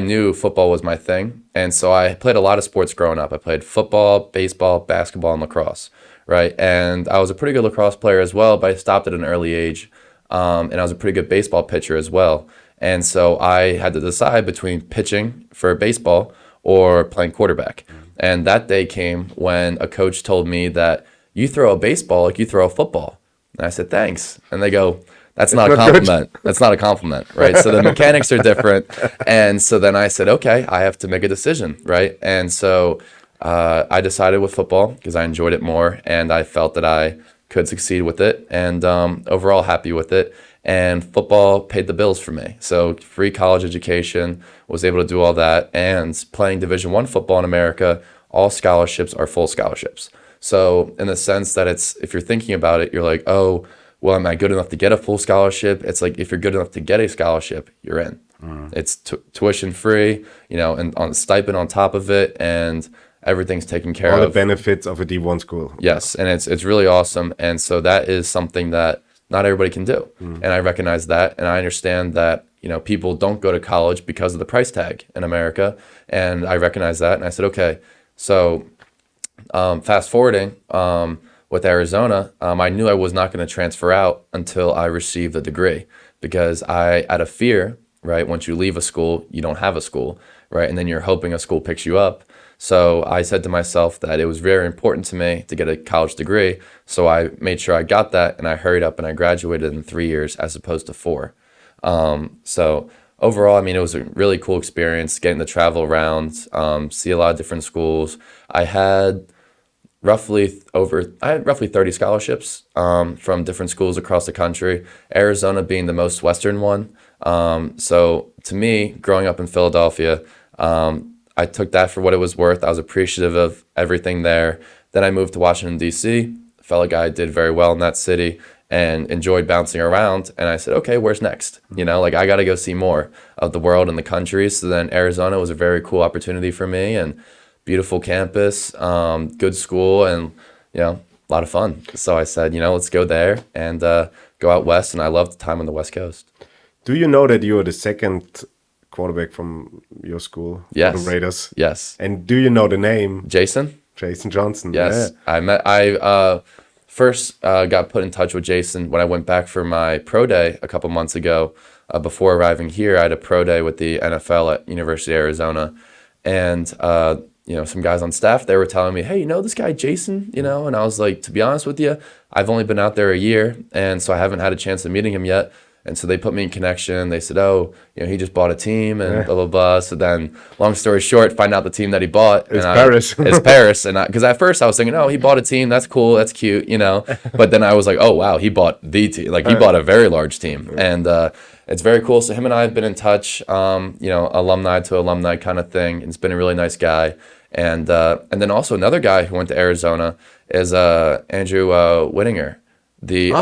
C: knew football was my thing, and so I played a lot of sports growing up. I played football, baseball, basketball, and lacrosse, right? And I was a pretty good lacrosse player as well, but I stopped at an early age. And I was a pretty good baseball pitcher as well. And so I had to decide between pitching for baseball or playing quarterback. And that day came when a coach told me that you throw a baseball like you throw a football. And I said, thanks. And they go, that's not a compliment. That's not a compliment, right? So the mechanics are different. And so then I said, okay, I have to make a decision, right? And so I decided with football because I enjoyed it more and I felt that I could succeed with it, and overall happy with it. And football paid the bills for me. So free college education, was able to do all that, and playing Division I football in America, all scholarships are full scholarships. So in the sense that if you're thinking about it, you're like, oh, well, am I good enough to get a full scholarship? It's like, if you're good enough to get a scholarship, you're in. It's tuition free, and on stipend on top of it, and everything's taken care of.
A: All the benefits of a D1 school.
C: Yes, and it's really awesome. And so that is something that not everybody can do. And I recognize that, and I understand that, people don't go to college because of the price tag in America. And I recognize that, and I said, okay, so fast forwarding with Arizona, I knew I was not going to transfer out until I received a degree, because out of fear, right, once you leave a school, you don't have a school, right, and then you're hoping a school picks you up. So I said to myself that it was very important to me to get a college degree. So I made sure I got that, and I hurried up and I graduated in 3 years as opposed to 4. So overall, I mean, it was a really cool experience getting to travel around, see a lot of different schools. I had roughly 30 scholarships from different schools across the country, Arizona being the most Western one. So to me, growing up in Philadelphia, I took that for what it was worth. I was appreciative of everything there. Then I moved to Washington, D.C. Felt like I did very well in that city and enjoyed bouncing around. And I said, okay, where's next? I got to go see more of the world and the country. So then Arizona was a very cool opportunity for me, and beautiful campus, good school, and, a lot of fun. So I said, let's go there and go out west. And I loved the time on the West Coast.
A: Do you know that you are the second quarterback from your school?
C: Yes.
A: The Raiders.
C: Yes.
A: And do you know the name?
C: Jason
A: Johnson.
C: Yes.
A: Yeah.
C: I first got put in touch with Jason when I went back for my pro day a couple months ago. Before arriving here, I had a pro day with the NFL at University of Arizona, and some guys on staff, they were telling me, hey, you know this guy Jason, and I was like, to be honest with you, I've only been out there a year, and so I haven't had a chance of meeting him yet. And so they put me in connection. They said, oh, he just bought a team and blah, blah, blah. So then, long story short, find out the team that he bought.
A: It's Paris.
C: It's Paris. And because at first I was thinking, oh, he bought a team. That's cool. That's cute, But then I was like, oh, wow, he bought the team. Like, he bought a very large team. And it's very cool. So him and I have been in touch, alumni to alumni kind of thing. It's been a really nice guy. And then also another guy who went to Arizona is Andrew Whittinger, the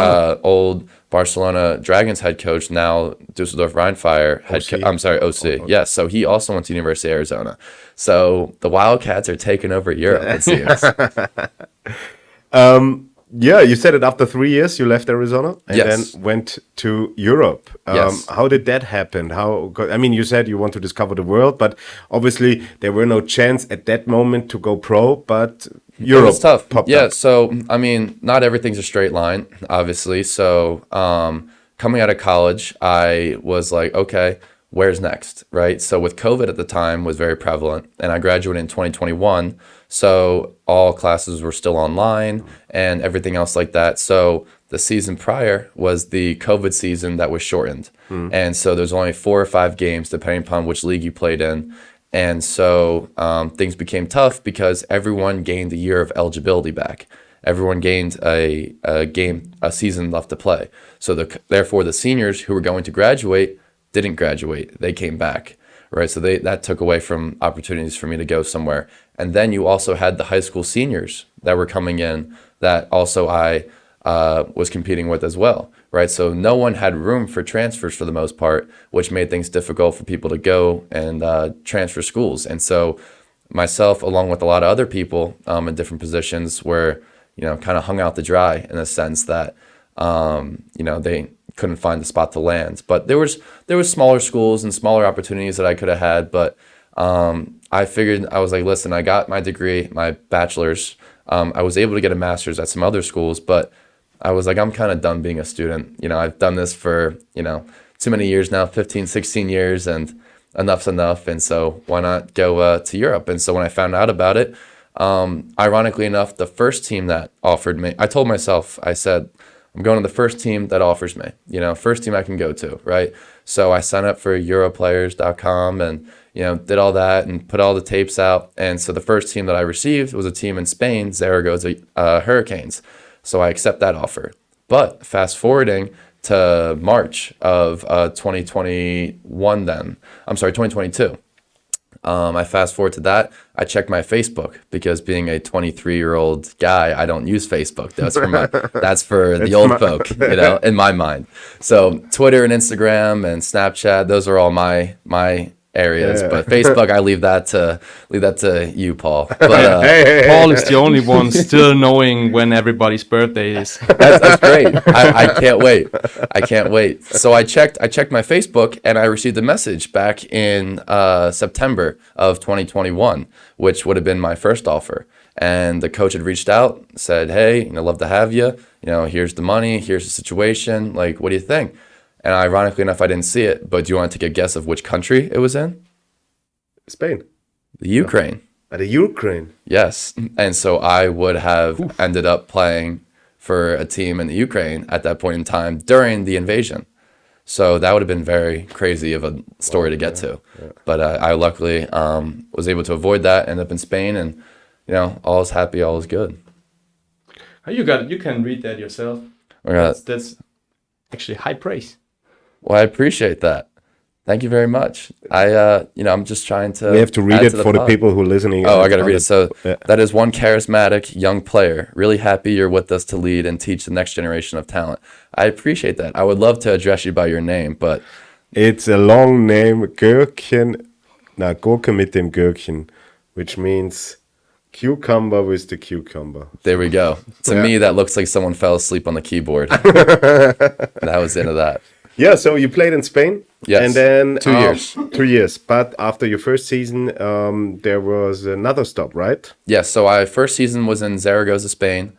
C: old Barcelona Dragons head coach, now Dusseldorf Rheinfire head
A: OC.
C: I'm sorry, OC. Yes, so he also went to University of Arizona. So the Wildcats are taking over Europe, it seems.
A: Yeah, you said it after 3 years you left Arizona and
C: Yes.
A: then went to Europe.
C: Yes.
A: How did that happen? I mean, you said you want to discover the world, but obviously there were no chance at that moment to go pro, but Europe
C: It was tough.
A: popped
C: Yeah,
A: up.
C: so I mean, not everything's a straight line, obviously. So coming out of college, I was like, okay, where's next, right? So with COVID at the time was very prevalent, and I graduated in 2021. So all classes were still online and everything else like that. So the season prior was the COVID season that was shortened. And so there's only 4 or 5 games depending upon which league you played in. And so things became tough because everyone gained a year of eligibility back. Everyone gained a season left to play. So therefore the seniors who were going to graduate didn't graduate. They came back, right? So that took away from opportunities for me to go somewhere. And then you also had the high school seniors that were coming in that also I was competing with as well, right? So no one had room for transfers for the most part, which made things difficult for people to go and transfer schools. And so myself, along with a lot of other people in different positions, were, kind of hung out to dry in a sense that, they couldn't find the spot to land. But there was smaller schools and smaller opportunities that I could have had, but I figured, I was like, listen, I got my degree, my bachelor's. I was able to get a master's at some other schools, but I was like, I'm kind of done being a student. I've done this for, too many years now, 15, 16 years, and enough's enough. And so why not go to Europe? And so when I found out about it, ironically enough, the first team that offered me, I told myself, I said, I'm going to the first team that offers me, first team I can go to, right? So I signed up for europlayers.com and, did all that and put all the tapes out. And so the first team that I received was a team in Spain, Zaragoza Hurricanes. So I accept that offer. But fast forwarding to March of 2021 then, I'm sorry, 2022. I fast forward to that. I check my Facebook because being a 23-year-old guy, I don't use Facebook. That's for the old folk, in my mind. So Twitter and Instagram and Snapchat, those are all my areas. But Facebook, I leave that to you, Paul. But
B: Paul is the only one still knowing when everybody's birthday is.
C: that's great. I can't wait. I can't wait. So I checked my Facebook and I received a message back in September of 2021, which would have been my first offer. And the coach had reached out, said, hey, love to have you. Here's the money. Here's the situation. Like, what do you think? And ironically enough, I didn't see it. But do you want to take a guess of which country it was in?
A: Spain.
C: The Ukraine.
A: The Ukraine.
C: Yes. And so I would have ended up playing for a team in the Ukraine at that point in time during the invasion. So that would have been very crazy of a story to get to. Yeah. But I luckily was able to avoid that, end up in Spain, and, all is happy, all is good.
B: You can read that yourself. That's actually high praise.
C: Well, I appreciate that. Thank you very much. I'm just trying to.
A: We have to read it for the people who are listening.
C: Oh, I got to read it. So that is one charismatic young player. Really happy you're with us to lead and teach the next generation of talent. I appreciate that. I would love to address you by your name, but
A: it's a long name, Gurken mit dem Gürkchen, which means cucumber with the cucumber.
C: There we go. To me, that looks like someone fell asleep on the keyboard. That was the end of that.
A: Yeah, so you played in Spain.
C: Yes.
A: And then
C: 2 years.
A: 2 years. But after your first season, there was another stop, right?
C: Yes. So my first season was in Zaragoza, Spain.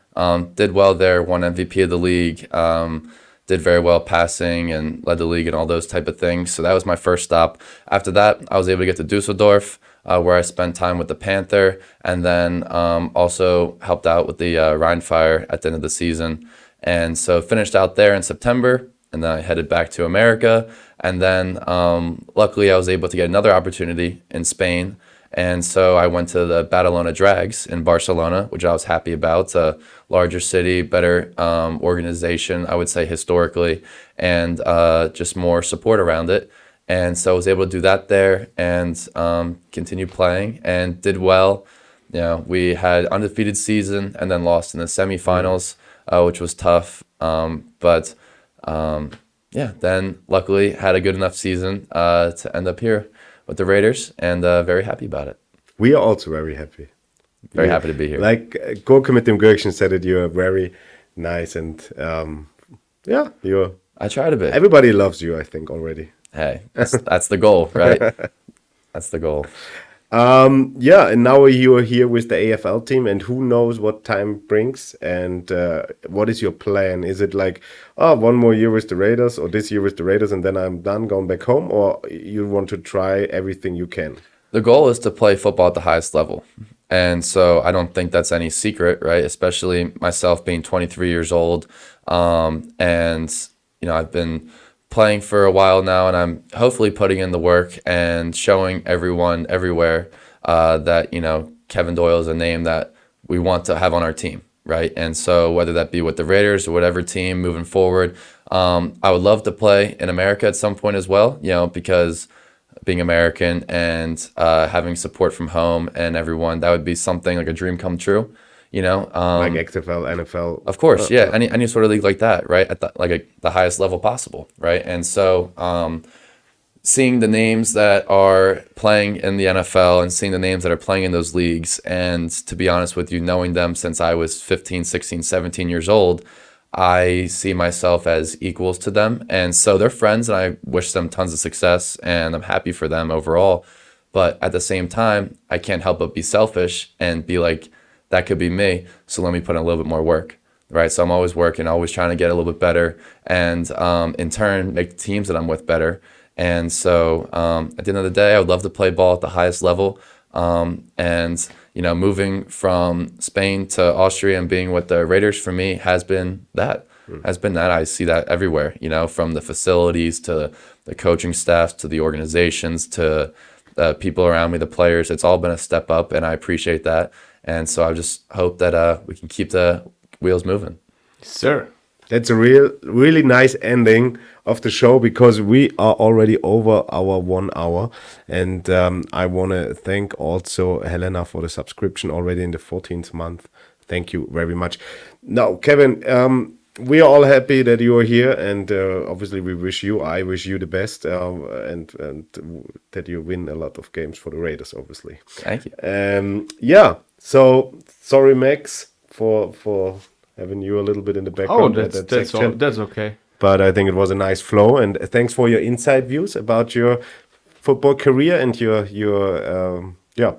C: Did well there. Won MVP of the league. Did very well passing and led the league and all those type of things. So that was my first stop. After that, I was able to get to Dusseldorf, where I spent time with the Panther, and then also helped out with the Rheinfire at the end of the season. And so finished out there in September. And then I headed back to America. And then luckily I was able to get another opportunity in Spain. And so I went to the Badalona Drags in Barcelona, which I was happy about. It's a larger city, better organization, I would say historically, and just more support around it. And so I was able to do that there and continue playing and did well. You know, we had undefeated season and then lost in the semifinals, which was tough. But yeah, then luckily had a good enough season to end up here with the Raiders, and very happy about it.
A: We are also very happy.
C: Very happy to be here.
A: Like Gorka mit dem Gürkchen said it, you're very nice and yeah, you're.
C: I try to be.
A: Everybody loves you, I think, already.
C: Hey, that's the goal, right? That's the goal.
A: Yeah, and now you are here with the AFL team, and who knows what time brings, and what is your plan? Is it like, oh, one more year with the Raiders, or this year with the Raiders, and then I'm done, going back home, or you want to try everything you can?
C: The goal is to play football at the highest level. And so I don't think that's any secret, right? Especially myself being 23 years old. And, you know, I've been playing for a while now, and I'm hopefully putting in the work and showing everyone everywhere that, you know, Kevin Doyle is a name that we want to have on our team, right? And so whether that be with the Raiders or whatever team moving forward, I would love to play in America at some point as well, you know, because being American and having support from home and everyone, that would be something like a dream come true, you know.
A: Like XFL, NFL.
C: Of course, yeah, any sort of league like that, right? At the highest level possible, right? And so seeing the names that are playing in the NFL and seeing the names that are playing in those leagues, and to be honest with you, knowing them since I was 15, 16, 17 years old, I see myself as equals to them. And so they're friends, and I wish them tons of success, and I'm happy for them overall. But at the same time, I can't help but be selfish and be like, that could be me, so let me put in a little bit more work, right? So I'm always working, always trying to get a little bit better, and in turn, make the teams that I'm with better. And so at the end of the day, I would love to play ball at the highest level. And, you know, moving from Spain to Austria and being with the Raiders for me has been that. I see that everywhere, you know, from the facilities to the coaching staff to the organizations to the people around me, the players. It's all been a step up, and I appreciate that. And so I just hope that we can keep the wheels moving.
B: Sir.
A: That's a really nice ending of the show, because we are already over our 1 hour. And I want to thank also Helena for the subscription already in the 14th month. Thank you very much. Now, Kevin, we are all happy that you are here. And obviously, I wish you the best, and that you win a lot of games for the Raiders, obviously.
C: Thank you.
A: Yeah, so sorry, Max, for having you a little bit in the background.
B: That's okay.
A: But I think it was a nice flow, and thanks for your inside views about your football career and your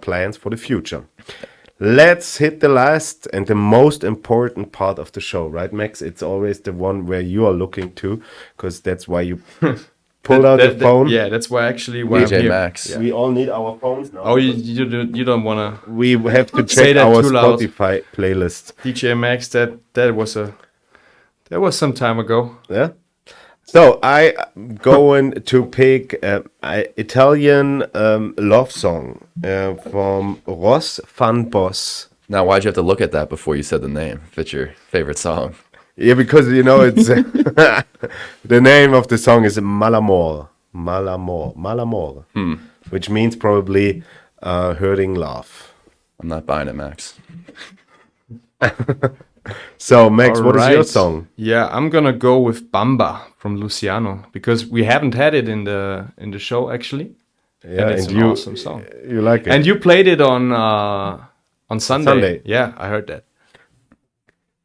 A: plans for the future. Let's hit the last and the most important part of the show, right, Max? It's always the one where you are looking to, because that's why you pulled out the phone.
B: Yeah, that's why I'm
C: DJ
B: here.
C: Max.
B: Yeah.
A: We all need our phones now.
B: Oh, you don't want to
A: We have to
B: say
A: check
B: that
A: our
B: too loud.
A: Spotify playlist.
B: DJ Max. That was some time ago.
A: Yeah. So I'm going to pick an Italian love song from Ross Van Bos.
C: Now, why'd you have to look at that before you said the name? If it's your favorite song.
A: Yeah, because you know it's the name of the song is Malamor, which means probably hurting love.
C: I'm not buying it, Max.
A: So, Max,
B: All
A: what is your
B: right.
A: song?
B: Yeah, I'm gonna go with Bamba from Luciano, because we haven't had it in the show actually.
A: Yeah,
B: and it's an awesome song.
A: You like it?
B: And you played it on Sunday. Yeah, I heard that.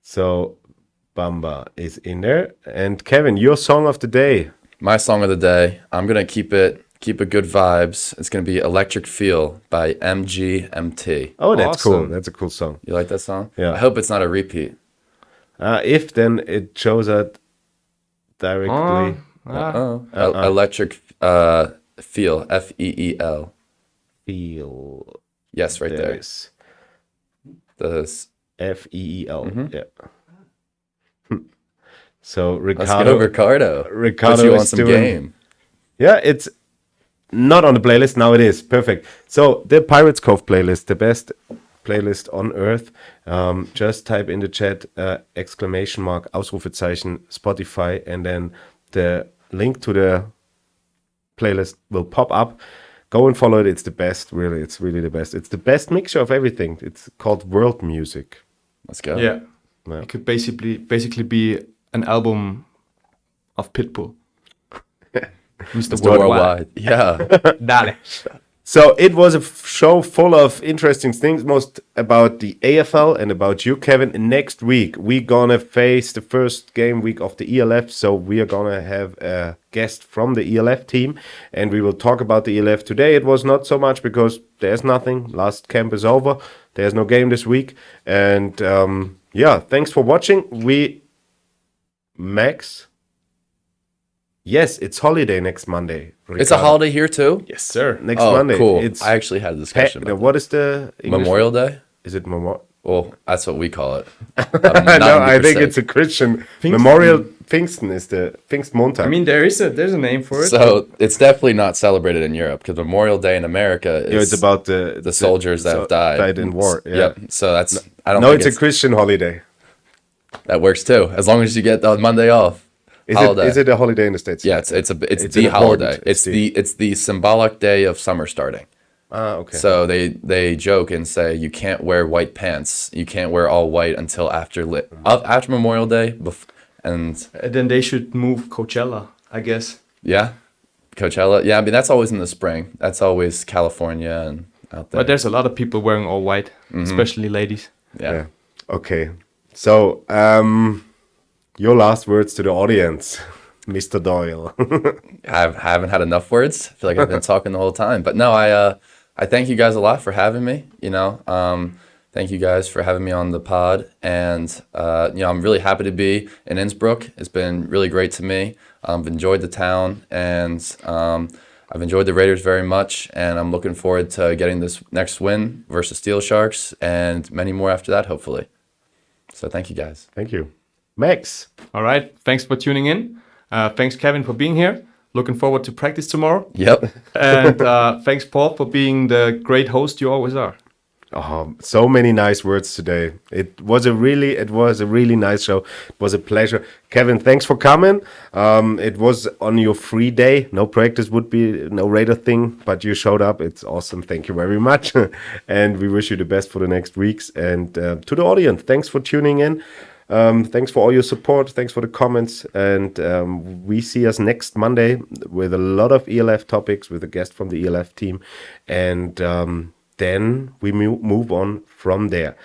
A: So, Bamba is in there. And Kevin, your song of the day.
C: My song of the day, I'm going to keep it good vibes. It's going to be Electric Feel by MGMT.
A: Oh, that's cool.
B: Awesome.
A: That's a cool song.
C: You like that song?
A: Yeah.
C: I hope it's not a repeat.
A: If then it shows up directly.
C: Electric Feel, F-E-E-L.
A: Feel.
C: Yes, right there.
A: Is
C: The
A: F-E-E-L. Yeah. So
C: Let's go,
A: Ricardo
C: Put you on
A: is
C: some
A: doing.
C: game.
A: Yeah, it's not on the playlist. Now it is. Perfect. So the Pirates Cove playlist, the best playlist on earth. Just type in the chat exclamation mark, Ausrufezeichen, Spotify, and then the link to the playlist will pop up. Go and follow it. It's the best, really. It's really the best. It's the best mixture of everything. It's called world music.
C: Let's go.
B: Yeah.
A: Yeah.
B: It could basically be an album of Pitbull. Mr.
C: Mr. Worldwide. Yeah.
B: Dale.
A: So it was a show full of interesting things, most about the AFL and about you, Kevin. Next week, we're going to face the first game week of the ELF. So we are going to have a guest from the ELF team, and we will talk about the ELF today. It was not so much because there's nothing. Last camp is over. There's no game this week. And yeah, thanks for watching. Max? Yes, it's holiday next Monday. Ricardo.
C: It's a holiday here too?
B: Yes, sir.
A: Next
C: Oh,
A: Monday.
C: cool.
A: It's
C: I actually had a discussion about
A: what is the English
C: Memorial Day?
A: Is it Memorial?
C: Well, that's what we call it.
A: No, I think
C: 90%.
A: it's a Christian.
B: Pfingsten.
A: Memorial Pfingsten is the Pfingstmontag.
B: I mean, there's a name for it.
C: So it's definitely not celebrated in Europe because Memorial Day in America is
A: it's about the
C: soldiers that have died
A: in war. Yeah.
C: Yep. So that's I don't
A: No,
C: think
A: it's a Christian holiday.
C: that works too. As long as you get the Monday off.
A: Is it a holiday in the States?
C: Yeah, it's the
A: important-
C: holiday.
A: it's
C: It's the symbolic day of summer starting.
A: Okay.
C: So they joke and say you can't wear white pants. You can't wear all white until after Memorial Day. And
B: Then they should move Coachella, I guess.
C: yeah, Coachella. Yeah, I mean that's always in the spring. That's always California and out there.
B: But there's a lot of people wearing all white, especially ladies.
C: yeah.
A: Okay. So, your last words to the audience, Mr. Doyle.
C: I haven't had enough words. I feel like I've been talking the whole time. But no, I thank you guys a lot for having me. Thank you guys for having me on the pod. And, I'm really happy to be in Innsbruck. It's been really great to me. I've enjoyed the town and I've enjoyed the Raiders very much. And I'm looking forward to getting this next win versus Steel Sharks and many more after that, hopefully. So thank you guys.
A: Thank you. Max.
B: All right. Thanks for tuning in. Thanks, Kevin, for being here. Looking forward to practice tomorrow.
C: Yep.
B: And thanks, Paul, for being the great host you always are.
A: Oh, so many nice words today. It was a really nice show. It was a pleasure. Kevin, thanks for coming. It was on your free day. No practice would be no Raider thing, but you showed up. It's awesome. Thank you very much. And we wish you the best for the next weeks. And to the audience, thanks for tuning in. Thanks for all your support. Thanks for the comments. And we see us next Monday with a lot of ELF topics with a guest from the ELF team. And then we move on from there.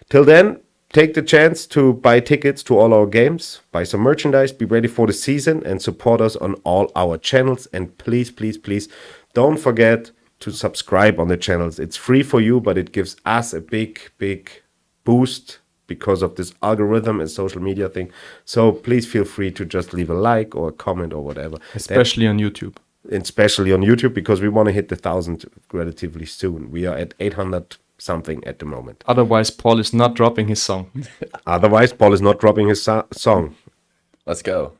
A: Till then, take the chance to buy tickets to all our games, buy some merchandise, be ready for the season, and support us on all our channels. And please, please, please don't forget to subscribe on the channels. It's free for you, but it gives us a big, big boost because of this algorithm and social media thing. So please feel free to just leave a like or a comment or whatever.
B: Especially on YouTube.
A: Especially on YouTube, because we want to hit the 1,000 relatively soon. We are at 800 something at the moment.
B: Otherwise, Paul is not dropping his song.
A: Otherwise, Paul is not dropping his song.
C: Let's go.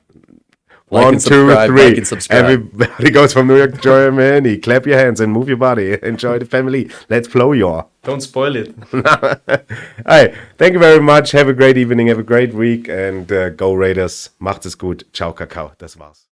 A: 1, 2,
C: Like
A: 3.
C: and subscribe.
A: Everybody goes from New York to Germany. Clap your hands and move your body. Enjoy the family. Let's flow your.
B: Don't spoil it.
A: Hey, thank you very much. Have a great evening. Have a great week. And go Raiders. Macht es gut. Ciao, Kakao. Das war's.